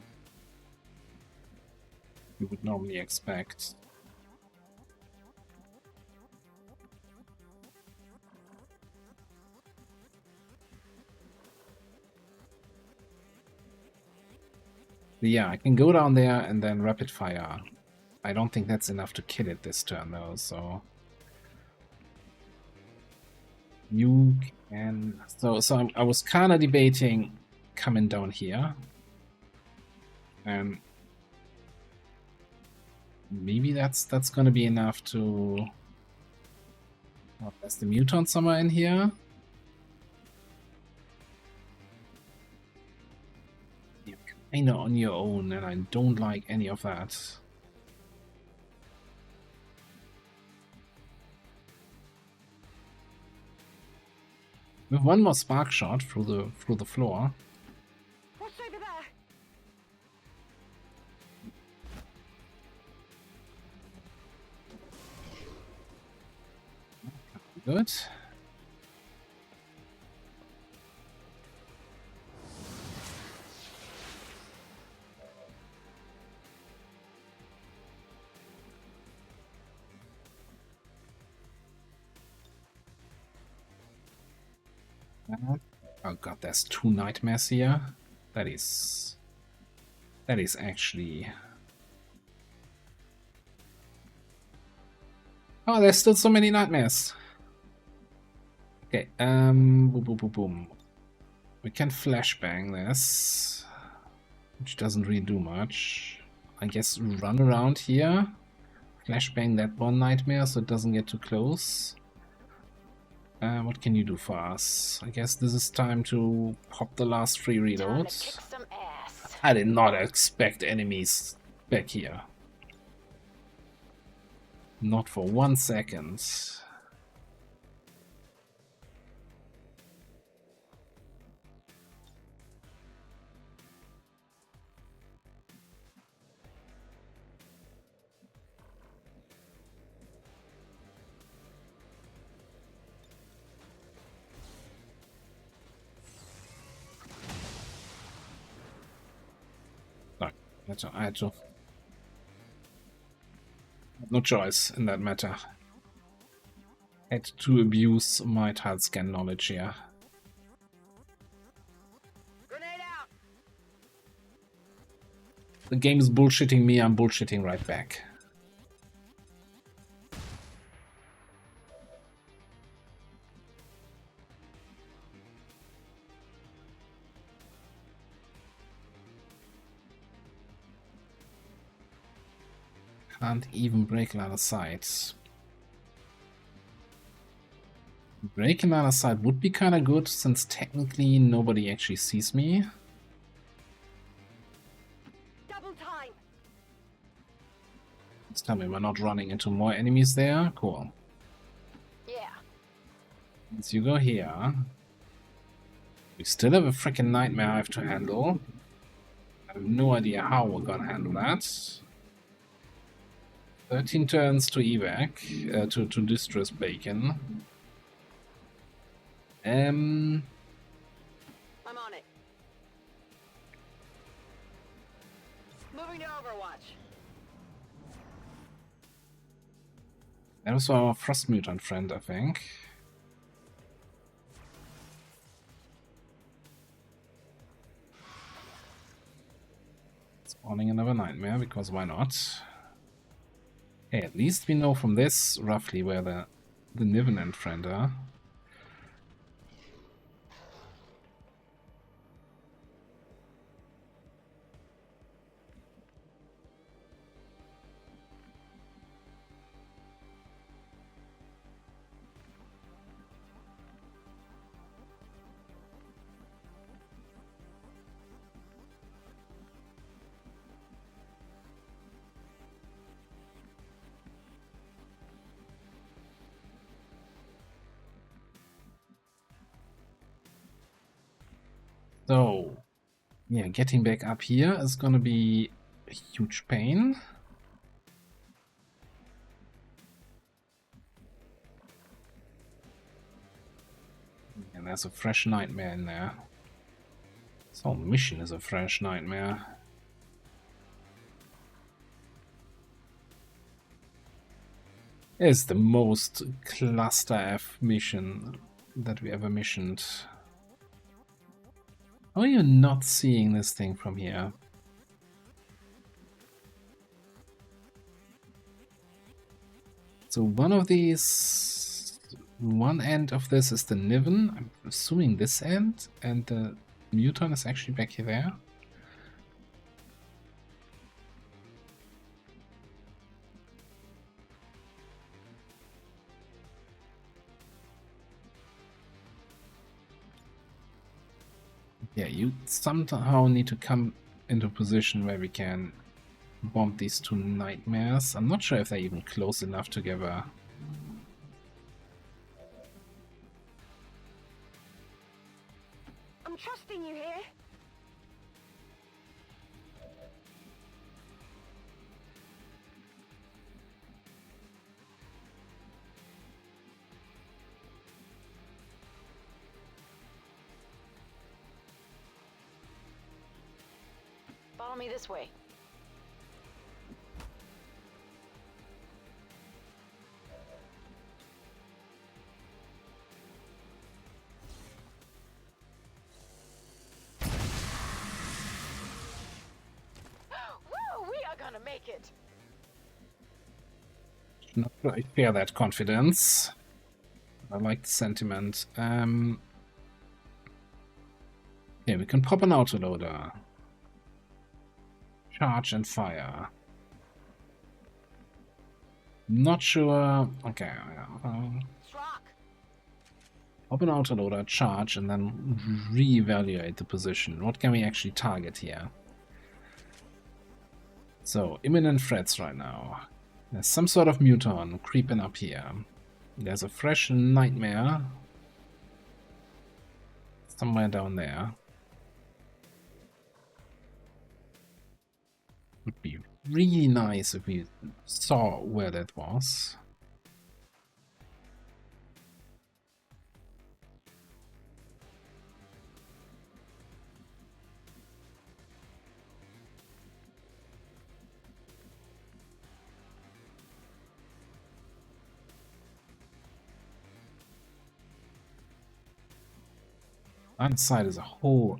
B: you would normally expect. Yeah, I can go down there and then rapid fire. I don't think that's enough to kill it this turn though, so you can. So I was kind of debating coming down here, and maybe that's going to be enough to. Oh, there's the mutant somewhere in here. You're kind of on your own, and I don't like any of that. With one more spark shot through the floor.
C: What's over there?
B: Good. Oh god, there's 2 nightmares here. That is actually. Oh, there's still so many nightmares. Okay, boom, boom, boom, boom. We can flashbang this, which doesn't really do much. I guess run around here, flashbang that one nightmare so it doesn't get too close. What can you do for us? I guess this is time to pop the last 3 reloads. I did not expect enemies back here. Not for 1 second. I had to. No choice in that matter. Had to abuse my tile scan knowledge here.
C: Grenade out.
B: The game is bullshitting me, I'm bullshitting right back. Can't even break line of sight. Breaking line of sight would be kind of good, since technically nobody actually sees me.
C: Double time.
B: Just tell me we're not running into more enemies there. Cool.
C: Yeah.
B: Once you go here, we still have a freaking nightmare I have to handle. I have no idea how we're gonna handle that. 13 turns to evac, to distress bacon.
C: I'm on it. Moving to Overwatch.
B: That was our frost mutant friend, I think. Spawning another nightmare, because why not? Hey, at least we know from this roughly where the Niven and friend are. So, yeah, getting back up here is gonna be a huge pain. And there's a fresh nightmare in there. This whole mission is a fresh nightmare. It's the most cluster F mission that we ever missioned. How are you not seeing this thing from here? So one of these, one end of this is the Niven, I'm assuming this end, and the Muton is actually back here there. Yeah, you somehow need to come into a position where we can bomb these two nightmares. I'm not sure if they're even close enough together.
C: I'm trusting you here. Follow me this way. Woo! We are gonna make it.
B: Not sure I share that confidence. I like the sentiment. Yeah, we can pop an autoloader. Charge and fire. Not sure. Okay.
C: Strock.
B: Open autoloader, charge, and then reevaluate the position. What can we actually target here? So, imminent threats right now. There's some sort of muton creeping up here. There's a fresh nightmare somewhere down there. Would be really nice if we saw where that was. Inside is a whole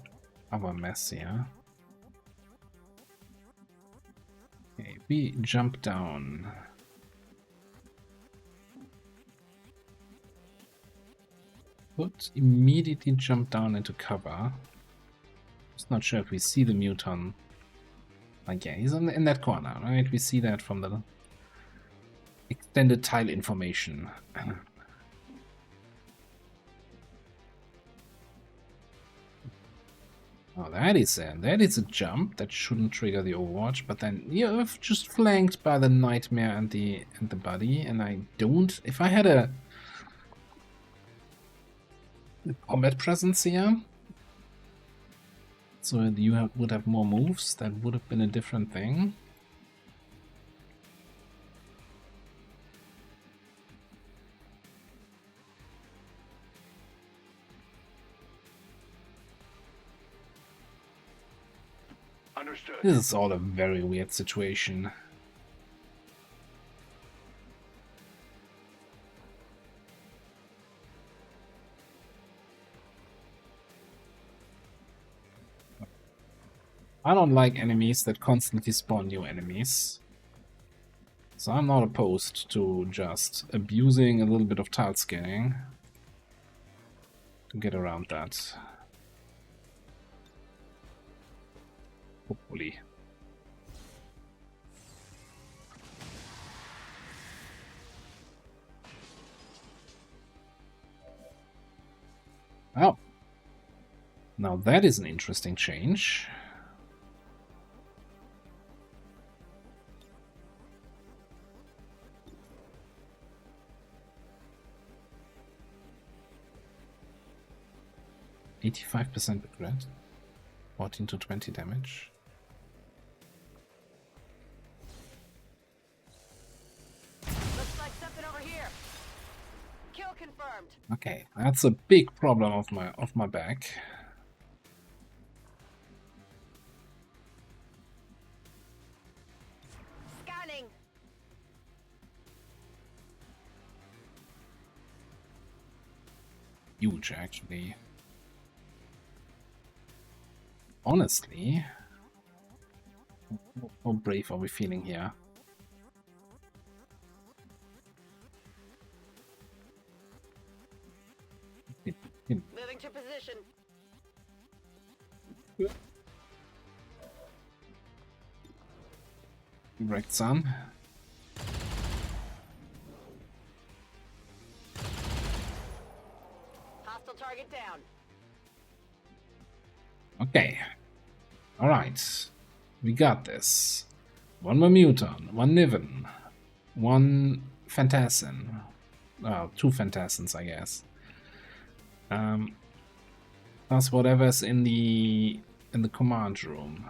B: other mess here. Okay, we jump down. Would immediately jump down into cover. Just not sure if we see the muton. Like, yeah, he's in that corner, right? We see that from the extended tile information. Oh, that is a jump that shouldn't trigger the Overwatch, but then you're just flanked by the Nightmare and the buddy, and I don't. If I had a combat presence here, so you would have more moves, that would have been a different thing.
E: Understood.
B: This is all a very weird situation. I don't like enemies that constantly spawn new enemies. So I'm not opposed to just abusing a little bit of tile scanning to get around that. Hopefully. Oh. Now that is an interesting change. %85% regret. 14 to 20 damage.
C: Looks like something over here. Kill confirmed.
B: Okay, that's a big problem of my back.
C: Scanning.
B: Huge, actually. Honestly, how brave are we feeling here?
C: Moving to position.
B: Right, son.
C: Hostile target down.
B: Okay. Alright. We got this. One more muton, one Niven, one Phantassin. Well, two Phantassins, I guess. Plus whatever's in the command room.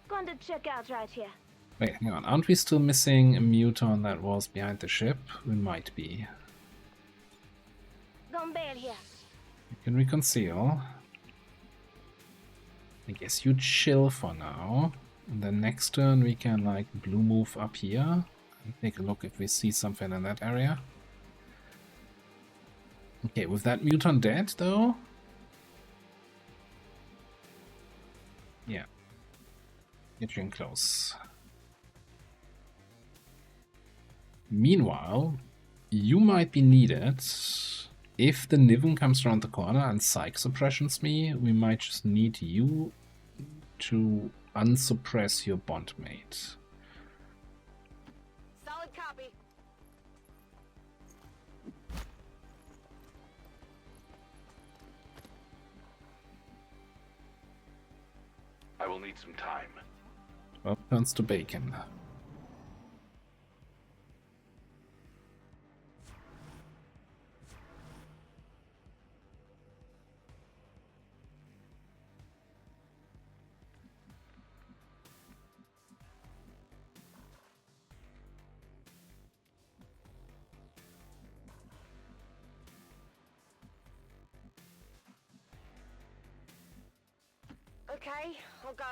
F: Going to check out right here.
B: Wait, hang on. Aren't we still missing a muton that was behind the ship? We might be.
F: Gonna bail here.
B: You can reconceal. I guess you chill for now. And then next turn we can like blue move up here and take a look if we see something in that area. Okay, with that muton dead though. Yeah. Get you in close. Meanwhile, you might be needed. If the Niven comes around the corner and psych suppressions me, we might just need you to unsuppress your bondmate.
C: Solid copy.
E: I will need some time.
B: 12 turns to bacon.
C: Okay, I'll go.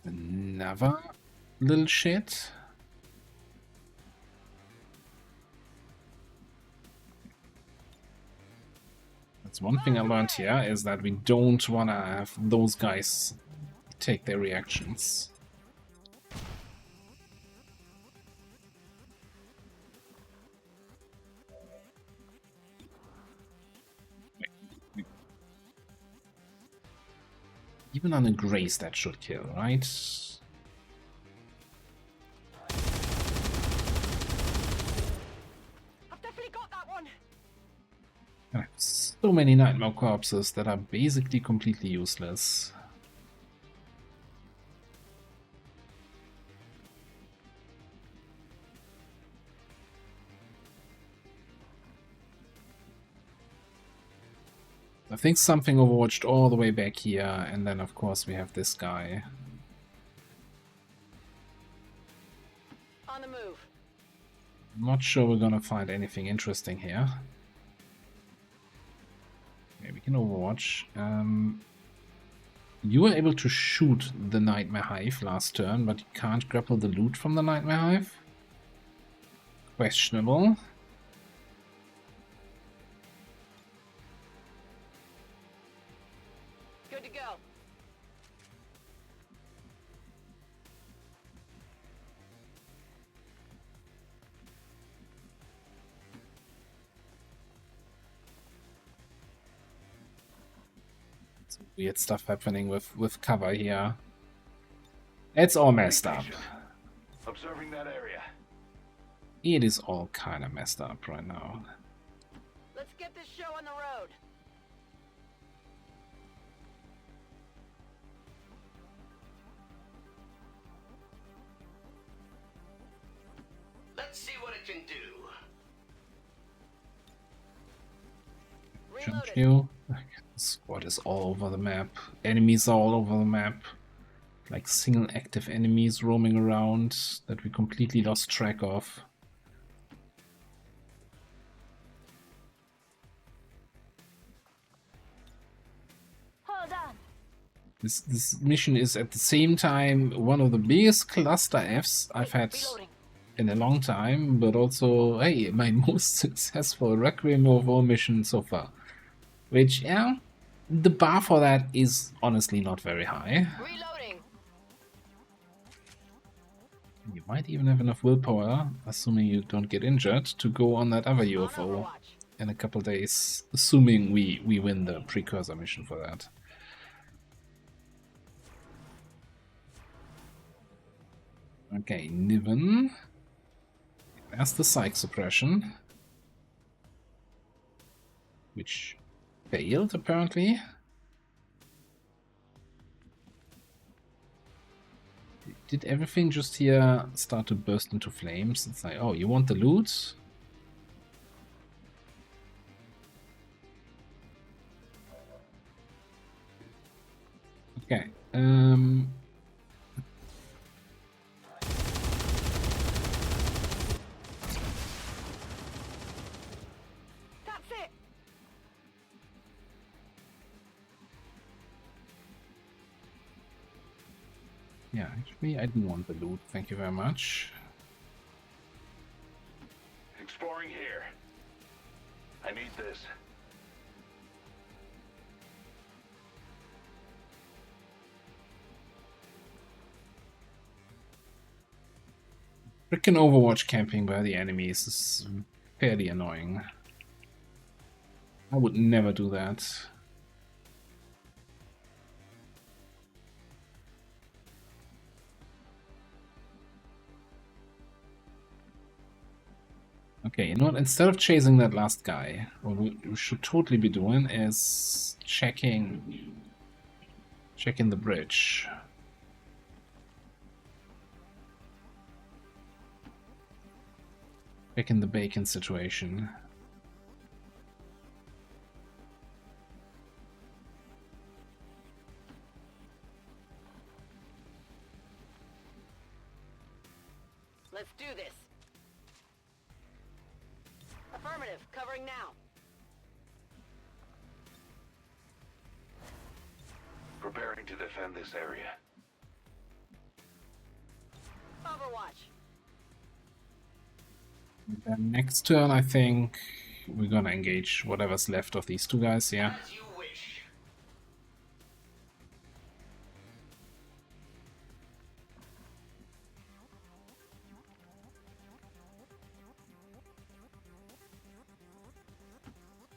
B: Another little shit. That's one thing I learned here, is that we don't want to have those guys take their reactions. Even on a grace that should kill, right?
C: I've definitely got that one.
B: I have so many nightmare corpses that are basically completely useless. I think something overwatched all the way back here, and then of course we have this guy.
C: On the move.
B: I'm not sure we're gonna find anything interesting here. Okay, we can overwatch. You were able to shoot the Nightmare Hive last turn, but you can't grapple the loot from the Nightmare Hive. Questionable.
C: Good to go.
B: Some weird stuff happening with cover here. It's all messed up.
E: Observing that area.
B: It is all kind of messed up right now.
C: Let's get this show on the road.
D: Let's see what it can do.
B: Shouldn't
C: Reloaded.
B: you? Squad is all over the map. Enemies are all over the map. Like single active enemies roaming around that we completely lost track of.
F: Hold on.
B: This mission is at the same time one of the biggest cluster Fs I've had
C: Reloading.
B: in a long time, but also, hey, my most successful Requiem UFO mission so far. Which, yeah, the bar for that is honestly not very high.
C: Reloading.
B: You might even have enough willpower, assuming you don't get injured, to go on that other
C: On
B: UFO
C: Overwatch.
B: in a couple days, assuming we win the precursor mission for that. Okay, Niven. There's the psych suppression, which failed apparently. Did everything just here start to burst into flames? It's like, oh, you want the loot? Okay.
C: That's it.
B: Yeah, actually, I didn't want the loot. Thank you very much.
E: Exploring here. I need this.
B: Frickin' Overwatch camping by the enemies is fairly annoying. I would never do that. Okay, you know what? Instead of chasing that last guy, what we should totally be doing is checking the bridge. Checking the bacon situation.
C: Let's do this. Affirmative. Covering now.
E: Preparing to defend this area.
C: Overwatch.
B: Then next turn, I think we're gonna engage whatever's left of these two guys here.
D: As you wish.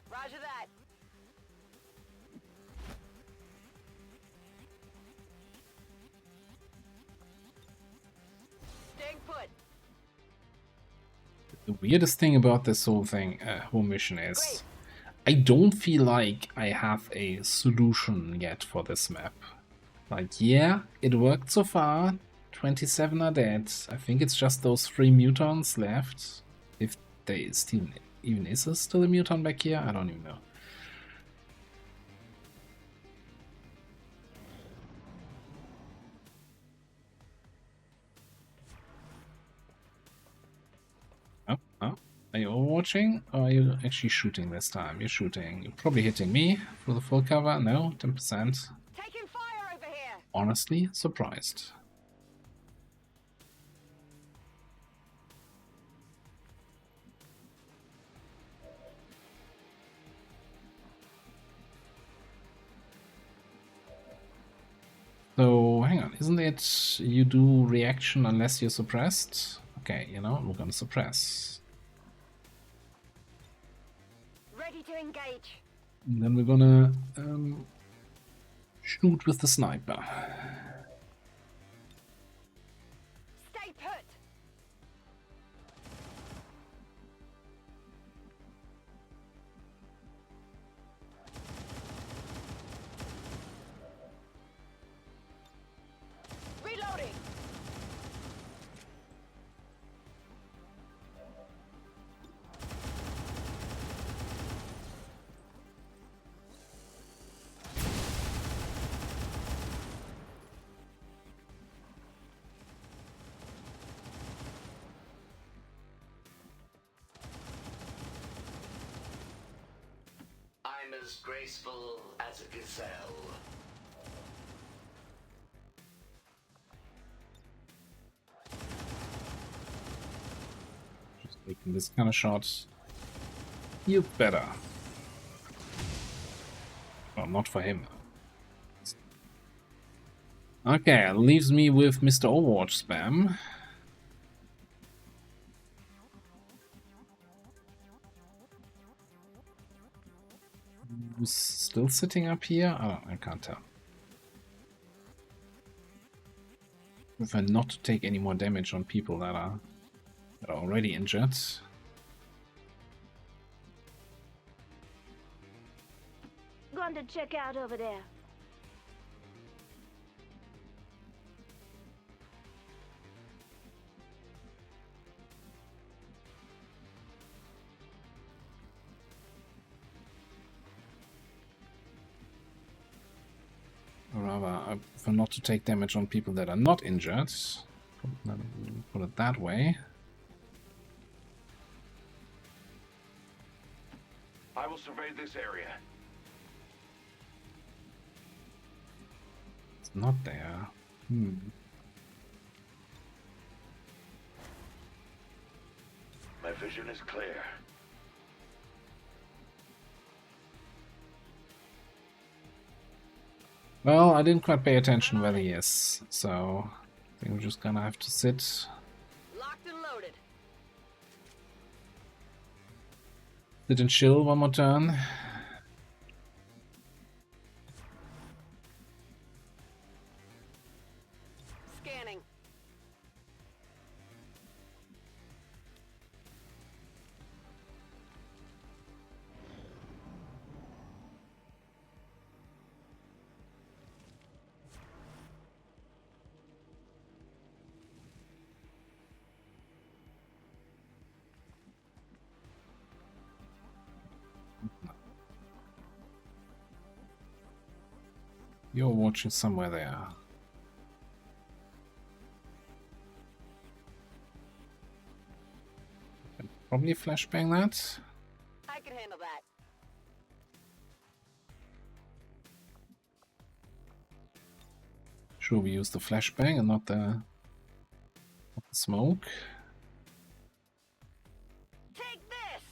C: Roger that. Staying put.
B: The weirdest thing about this whole thing, whole mission is, I don't feel like I have a solution yet for this map. Like, yeah, it worked so far. 27 are dead. I think it's just those 3 mutants left. If they still even is there still a mutant back here? I don't even know. Oh, oh. Are you overwatching or are you actually shooting this time? You're shooting. You're probably hitting me for the full cover. No, 10%.
C: Taking fire over here.
B: Honestly, surprised. So, hang on, isn't it you do reaction unless you're suppressed? Okay, you know, we're gonna suppress.
C: Ready to engage.
B: And then we're gonna shoot with the sniper.
C: Stay put. Reloading.
D: I'm as graceful as a gazelle.
B: Just taking this kind of shot. You better. Well, not for him. Okay, leaves me with Mr. Overwatch spam. Who's still sitting up here? Oh, I can't tell. Prefer not to take any more damage on people that are already injured.
F: Going to check out over there.
B: Or rather, I prefer not to take damage on people that are not injured. Put it that way.
E: I will survey this area.
B: It's not there.
E: My vision is clear.
B: Well, I didn't quite pay attention where he is, so I think we're just gonna have to sit.
C: Locked and loaded.
B: Sit and chill one more turn.
C: Scanning.
B: You're watching somewhere there. Probably flashbang that.
C: I can handle that.
B: Sure, we use the flashbang and not the smoke.
C: Take this.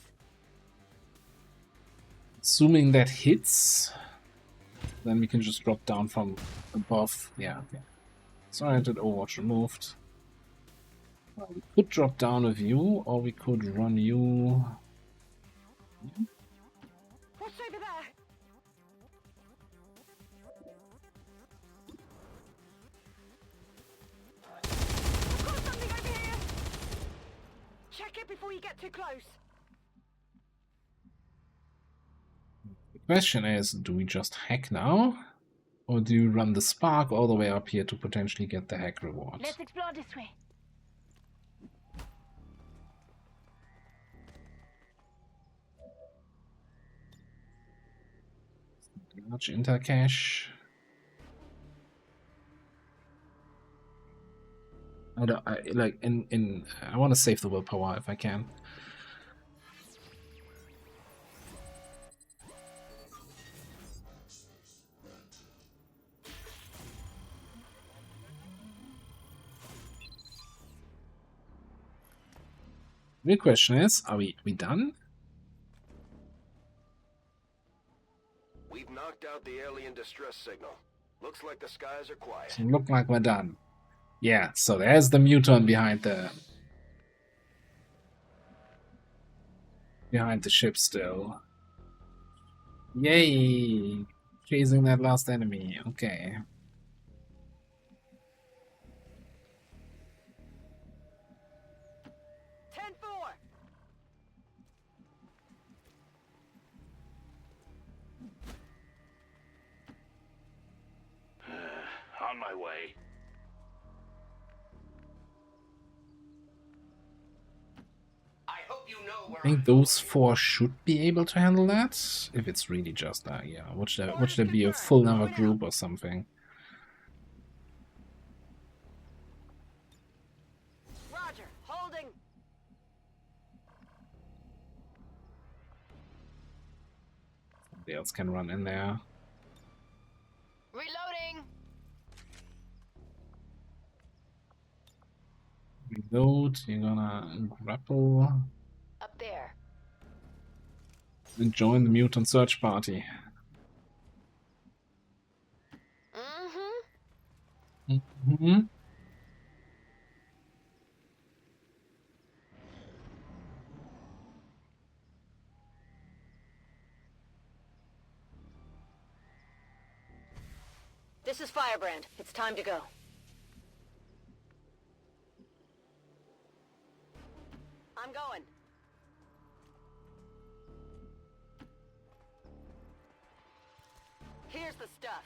B: Assuming that hits, then we can just drop down from above. Yeah, okay. Sorry that Overwatch removed. We could drop down with you, or we could run you.
C: What's over there? I've got something over here. Check it before you get too close.
B: The question is, do we just hack now? Or do you run the spark all the way up here to potentially get the hack reward?
F: Let's explore this way.
B: Large intercache. I want to save the willpower if I can. The question is, are we done?
A: We've knocked out the alien distress signal. Looks like the skies are quiet.
B: Doesn't look like we're done. Yeah, so there's the muton behind the ship still. Yay! Chasing that last enemy. Okay.
E: On my way.
D: I hope you know where
B: I think those 4 should be able to handle that. If it's really just that, yeah. Watch there be a full number group or something.
C: Roger, holding.
B: Somebody else can run in there.
C: Reloading.
B: Reload, you're gonna grapple
C: Up there.
B: and join the mutant search party. Mm-hmm.
C: This is Firebrand. It's time to go. I'm going. Here's the stuff.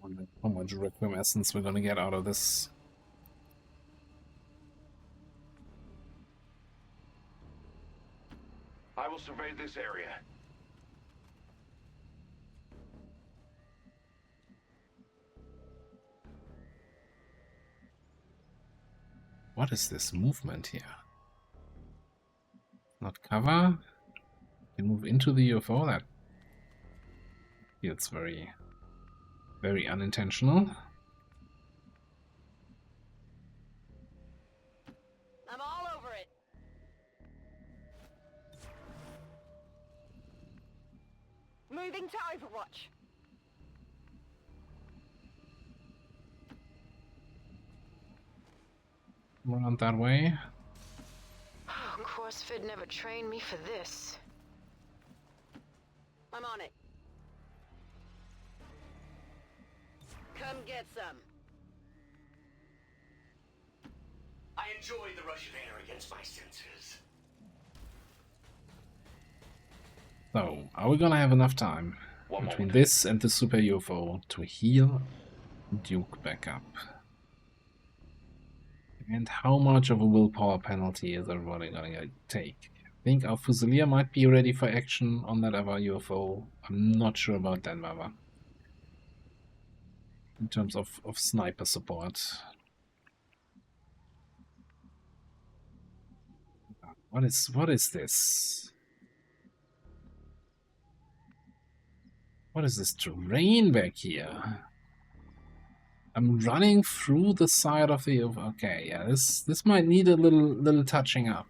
B: Wonder how much Requiem essence we're gonna get out of this.
E: I will survey this area.
B: What is this movement here? Not cover? You move into the UFO? That feels very, very unintentional.
C: I'm all over it. Moving to Overwatch.
B: Around that way.
C: Oh, CrossFit never trained me for this. I'm on it. Come get some.
D: I enjoy the rush of air against my senses.
B: So, are we gonna have enough time between this and the super UFO to heal Duke back up? And how much of a willpower penalty is everybody gonna take? I think our Fusilier might be ready for action on that other UFO. I'm not sure about that, Mava. In terms of sniper support. What is this? What is this terrain back here? I'm running through the side of the... Okay, yeah, this might need a little touching up.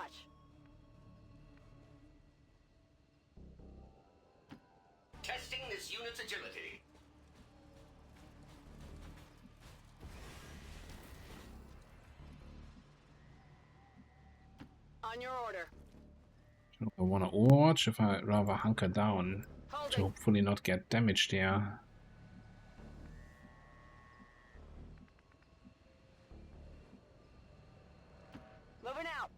C: Overwatch.
D: Testing this unit's agility.
C: On your order.
B: Do I want to overwatch if I rather hunker down to
C: Holding.
B: hopefully not get damaged there?
C: Moving out.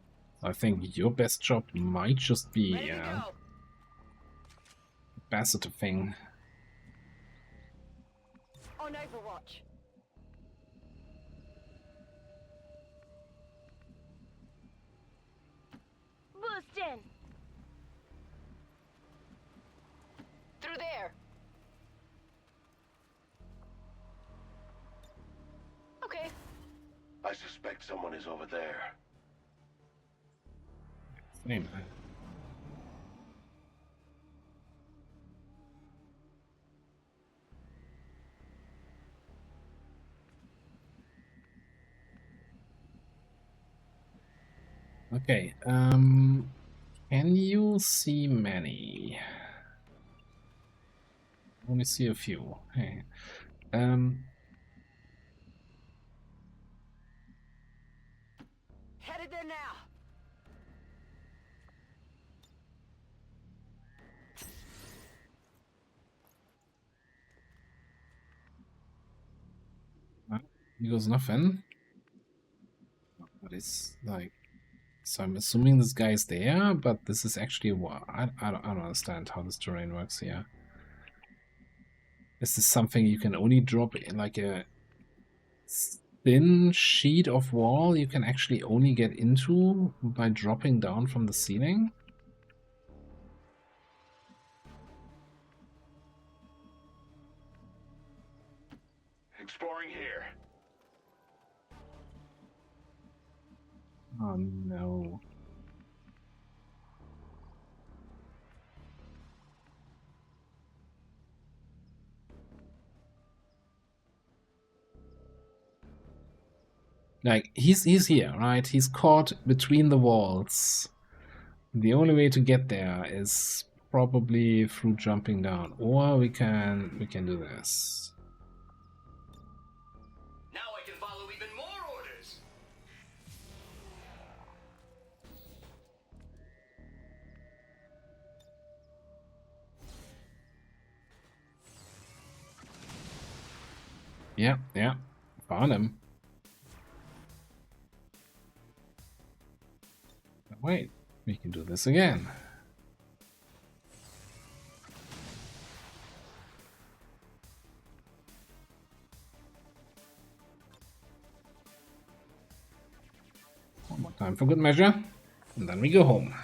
B: I think your best job might just be
C: Ready to go.
B: capacitor thing.
C: On Overwatch.
F: Boost in.
C: Through there. Okay.
E: I suspect someone is over there.
B: Same. Okay, can you see many? Only see a few. Hey.
C: Headed there now.
B: Here goes nothing. But it's like, so I'm assuming this guy's there, but this is actually what I don't understand how this terrain works here. Is this something you can only drop in, like a thin sheet of wall you can actually only get into by dropping down from the ceiling?
E: Exploring here.
B: Oh no. Like, he's here, right? He's caught between the walls. The only way to get there is probably through jumping down, or we can do this.
D: Now I can follow even more orders.
B: Yeah, found him. Wait, we can do this again. One more time for good measure, and then we go home.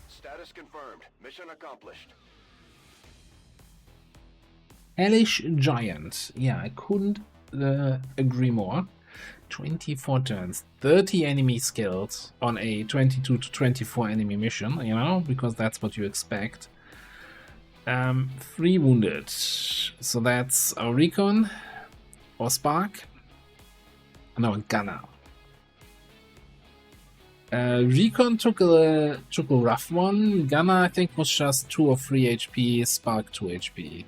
A: Status confirmed. Mission accomplished.
B: Hellish Giant. Yeah, I couldn't agree more. 24 turns, 30 enemies killed on a 22 to 24 enemy mission, you know, because that's what you expect. 3 wounded. So that's a Recon or Spark. No, a Gunner. Recon took a rough one. Gunner, I think, was just 2 or 3 HP. Spark 2 HP.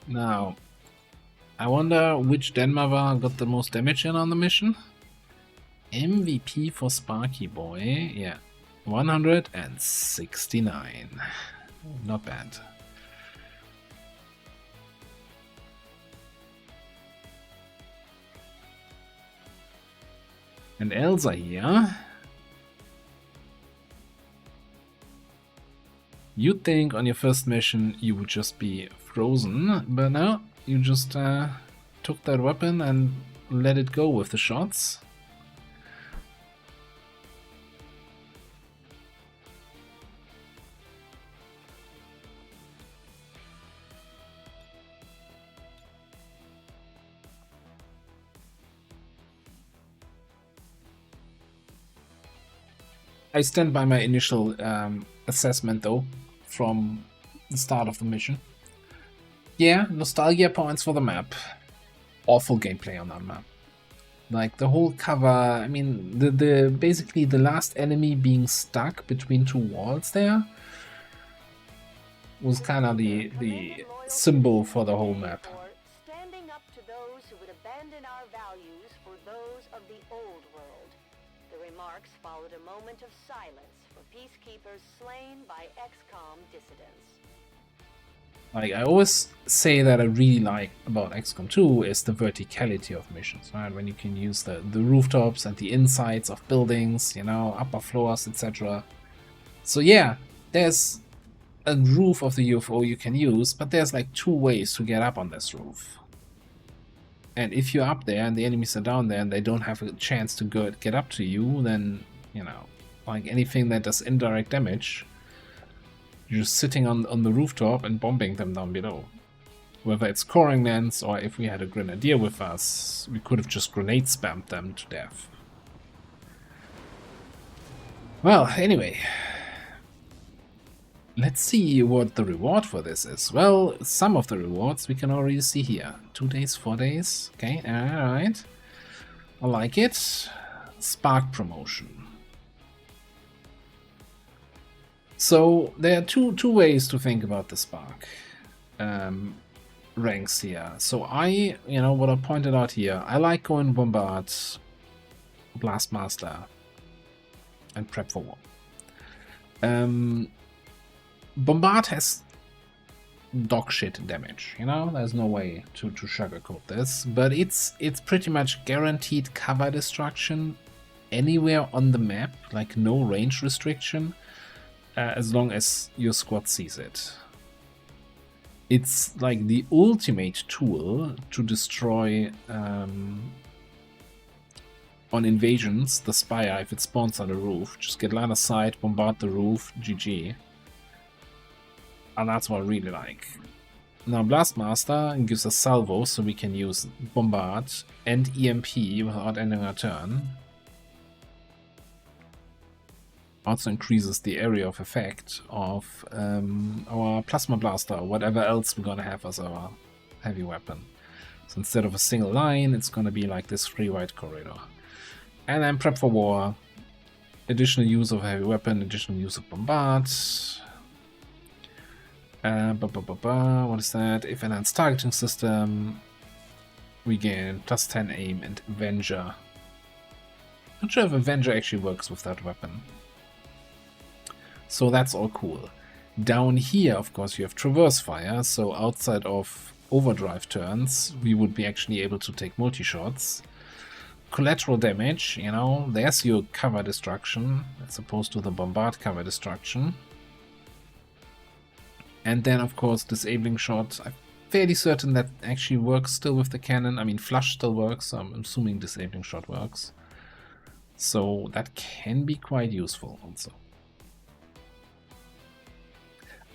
B: Now, I wonder which Denmother got the most damage in on the mission. MVP for Sparky Boy. Yeah, 169. Not bad. And Elsa here. You'd think on your first mission you would just be frozen, but no, you just took that weapon and let it go with the shots. I stand by my initial assessment though, from the start of the mission. Yeah, nostalgia points for the map. Awful gameplay on that map. Like the whole cover, I mean, the basically the last enemy being stuck between two walls there was kind of the symbol for the whole map.
G: Standing up to those who would abandon our values for those of the old world. The remarks followed a moment of silence for peacekeepers slain by XCOM dissidents.
B: Like, I always say that I really like about XCOM 2 is the verticality of missions, right? When you can use the rooftops and the insides of buildings, you know, upper floors, etc. So yeah, there's a roof of the UFO you can use, but there's like 2 ways to get up on this roof. And if you're up there and the enemies are down there and they don't have a chance to get up to you, then, you know, like anything that does indirect damage, you're just sitting on the rooftop and bombing them down below. Whether it's coring lens or if we had a grenadier with us, we could have just grenade spammed them to death. Well, anyway, let's see what the reward for this is. Well, some of the rewards we can already see here. 2 days, 4 days. Okay, alright. I like it. Spark promotion. So there are two ways to think about the Spark ranks here. So what I pointed out here, I like going Bombard, Blastmaster, and Prep for War. Bombard has dog shit damage, you know, there's no way to sugarcoat this, but it's pretty much guaranteed cover destruction anywhere on the map, like no range restriction. As long as your squad sees it. It's like the ultimate tool to destroy on invasions the Spire if it spawns on the roof. Just get line of sight, bombard the roof, GG. And that's what I really like. Now Blastmaster gives us salvo, so we can use Bombard and EMP without ending our turn. Also increases the area of effect of our Plasma Blaster, or whatever else we're gonna have as our heavy weapon. So instead of a single line, it's gonna be like this free wide corridor. And then Prep for War, additional use of heavy weapon, additional use of Bombard. What is that? If enhanced targeting system, we gain plus 10 aim and Avenger. Not sure if Avenger actually works with that weapon. So that's all cool. Down here, of course, you have Traverse Fire, so outside of overdrive turns, we would be actually able to take multi-shots. Collateral damage, you know, there's your cover destruction, as opposed to the Bombard cover destruction. And then, of course, Disabling Shot. I'm fairly certain that actually works still with the cannon. I mean, Flush still works, so I'm assuming Disabling Shot works. So that can be quite useful also.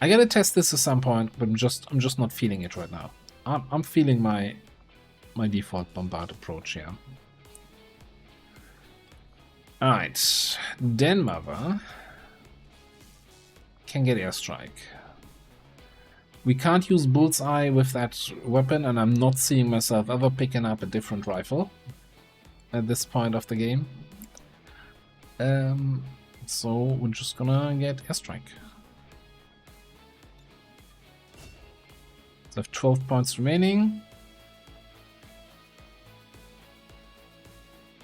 B: I gotta test this at some point, but I'm just not feeling it right now. I'm feeling my default Bombard approach here. Alright, Den Mother can get Airstrike. We can't use Bullseye with that weapon, and I'm not seeing myself ever picking up a different rifle at this point of the game. So we're just gonna get Airstrike. So I have 12 points remaining.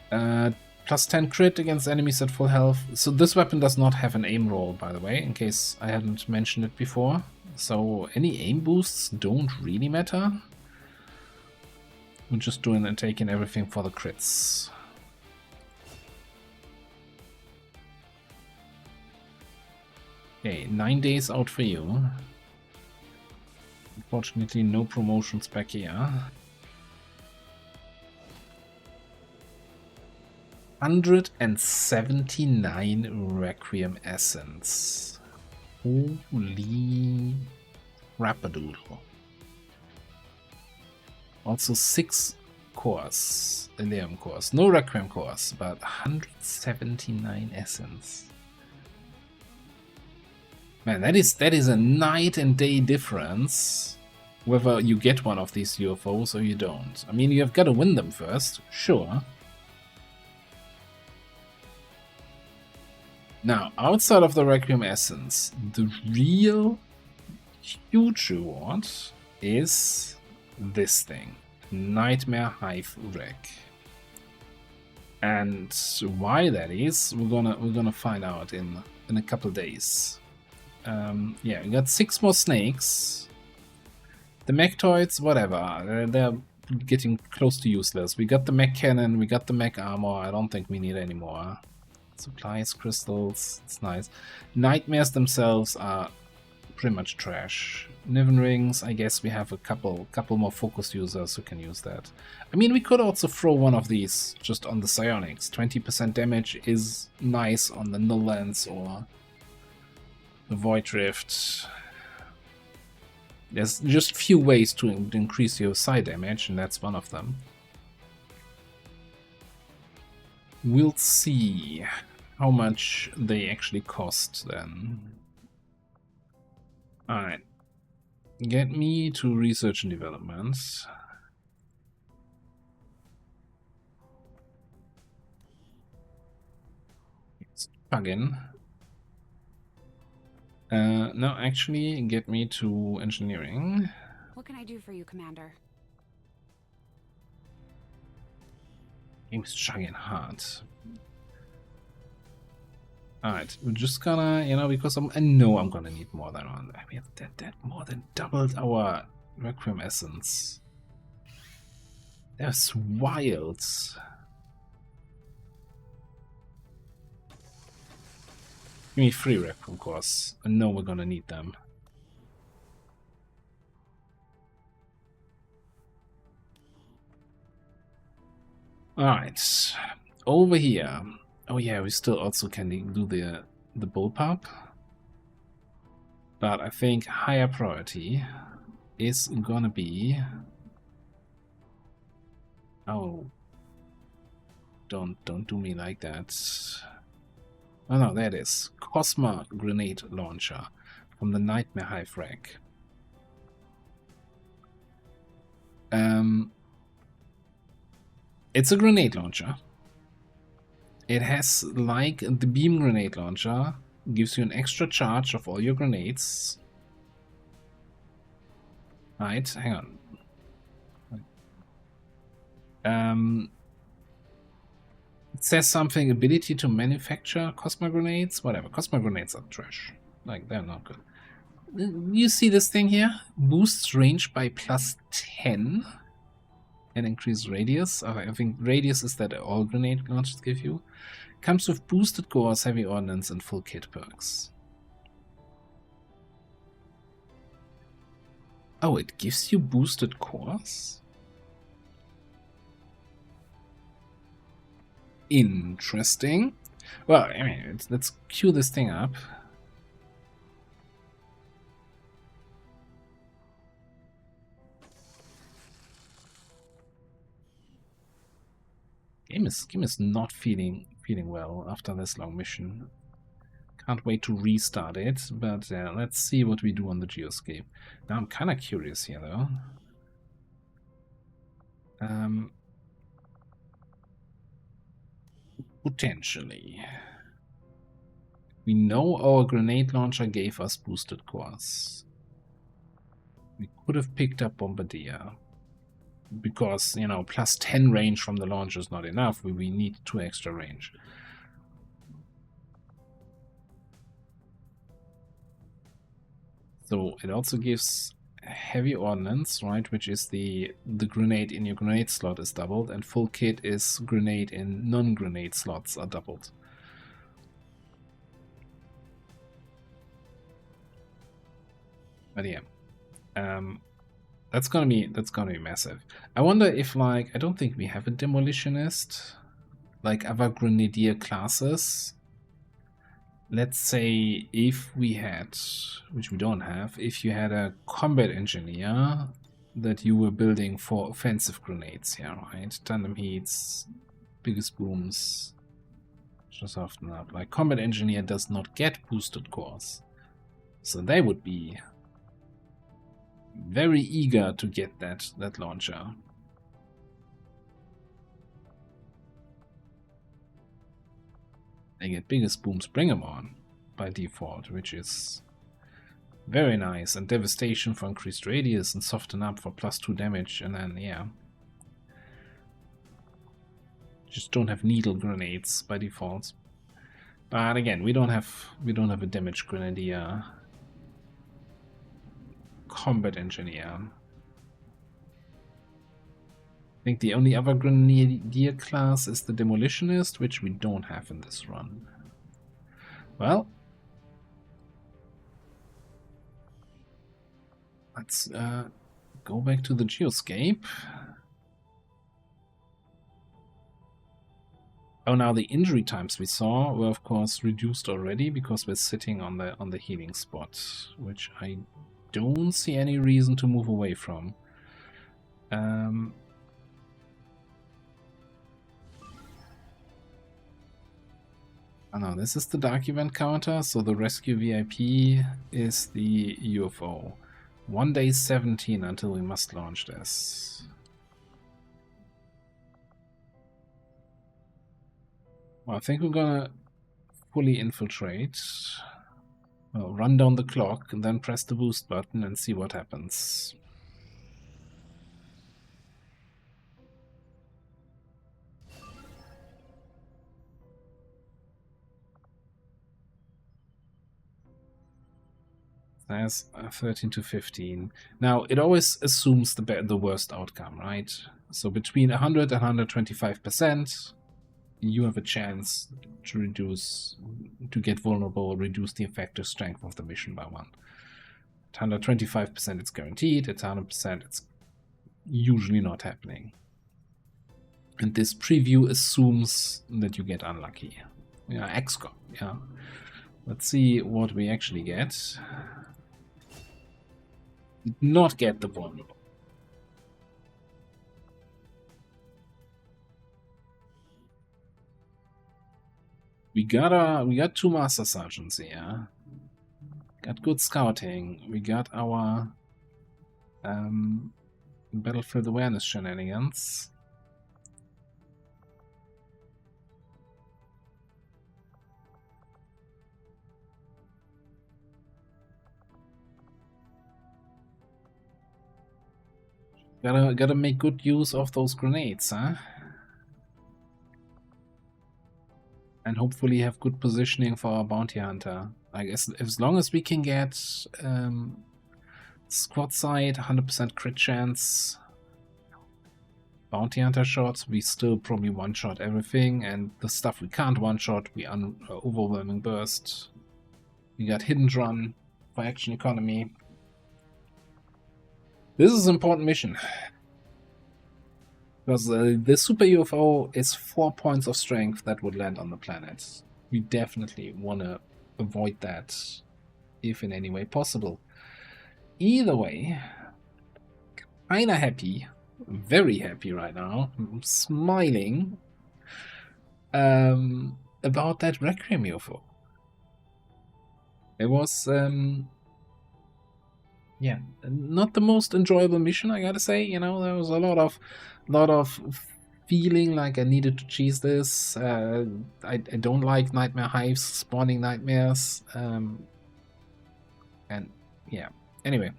B: Plus 10 crit against enemies at full health. So this weapon does not have an aim roll, by the way, in case I hadn't mentioned it before. So any aim boosts don't really matter. We're just doing and taking everything for the crits. Okay, 9 days out for you. Unfortunately, no promotions back here. 179 Requiem Essence. Holy rapadoodle. Also 6 cores, Elerium cores. No Requiem cores, but 179 Essence. Man, that is a night and day difference whether you get one of these UFOs or you don't. I mean, you've got to win them first, sure, Now, outside of the Requiem Essence, the real huge reward is this thing. Nightmare Hive Wreck. And why that is, we're gonna find out in a couple days. Yeah, we got 6 more snakes. The Sectoids, whatever, they're getting close to useless. We got the mech cannon, we got the mech armor. I don't think we need any more. Supplies, crystals, it's nice. Nightmares themselves are pretty much trash. Niven rings, I guess we have a couple more focus users who can use that. I mean, we could also throw one of these just on the psionics. 20% damage is nice on the Null Lens or the Void Rift. There's just few ways to increase your psi damage, and that's one of them. We'll see how much they actually cost then. Alright. Get me to research and development. Let's plug in. No, actually, get me to engineering.
H: What can I do for you, Commander?
B: Game's chugging hard. Alright, we're just gonna, you know, because I know I'm gonna need more than one. I mean, that more than doubled our Requiem Essence. That's wild. Give me 3 Requiem cores. I know we're gonna need them. Alright, over here. Oh yeah, we still also can do the bullpup. But I think higher priority is gonna be... Oh. Don't do me like that. Oh no, there it is. Cosma Grenade Launcher from the Nightmare Hive Wreck. It's a grenade launcher. It has, like the beam grenade launcher, gives you an extra charge of all your grenades. Right, hang on. It says something, ability to manufacture Cosma grenades, whatever. Cosma grenades are trash. Like, they're not good. You see this thing here? Boosts range by +10 and increase radius. I think radius is that all grenade launchers give you. Comes with boosted cores, heavy ordnance, and full kit perks. Oh, it gives you boosted cores? Interesting. Well, I mean, let's queue this thing up. Game is not feeling well after this long mission. Can't wait to restart it, but let's see what we do on the geoscape. Now I'm kind of curious here, though. Potentially. We know our grenade launcher gave us boosted cores. We could have picked up Bombardier. Because, you know, +10 range from the launcher is not enough. We need 2 extra range. So it also gives heavy ordnance, right, which is the grenade in your grenade slot is doubled, and full kit is grenade in non-grenade slots are doubled. But yeah, that's gonna be massive. I wonder if, like, I don't think we have a demolitionist like other grenadier classes. Let's say if we had, which we don't have, if you had a combat engineer that you were building for offensive grenades here, right? Tandem heats, biggest booms, just soften up. Like, combat engineer does not get boosted cores, so they would be very eager to get that launcher. They get biggest booms, bring 'em on by default, which is very nice. And devastation for increased radius and soften up for +2 damage. And then, yeah. Just don't have needle grenades by default. But again, we don't have a damage grenadier. Combat engineer. I think the only other grenadier class is the demolitionist, which we don't have in this run. Well, let's go back to the geoscape. Oh, now the injury times we saw were of course reduced already because we're sitting on the healing spot, which I don't see any reason to move away from. Oh no, this is the dark event counter, so the rescue VIP is the UFO. 1 day 17 until we must launch this. Well, I think we're gonna fully infiltrate. Well, run down the clock and then press the boost button and see what happens. That's 13 to 15. Now, it always assumes the worst outcome, right? So between 100 and 125%, you have a chance to get vulnerable, reduce the effective strength of the mission by 1. At 125% it's guaranteed, at 100% it's usually not happening. And this preview assumes that you get unlucky. Yeah, XCOM, yeah. Let's see what we actually get. Did not get the vulnerable. We got 2 Master Sergeants here. Got good scouting. We got our battlefield awareness shenanigans. Gotta make good use of those grenades, huh? And hopefully have good positioning for our bounty hunter. I guess as long as we can get squad side, 100% crit chance, bounty hunter shots, we still probably one-shot everything, and the stuff we can't one-shot, we overwhelming burst. We got hidden run for action economy. This is an important mission. Because the super UFO is 4 points of strength that would land on the planet. We definitely want to avoid that if in any way possible. Either way, kinda happy, very happy right now. I'm smiling about that Requiem UFO. It was yeah, not the most enjoyable mission, I gotta say. You know, there was a lot of feeling like I needed to cheese this. I don't like nightmare hives spawning nightmares. And yeah, anyway,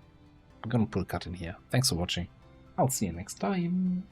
B: I'm gonna put a cut in here. Thanks for watching. I'll see you next time.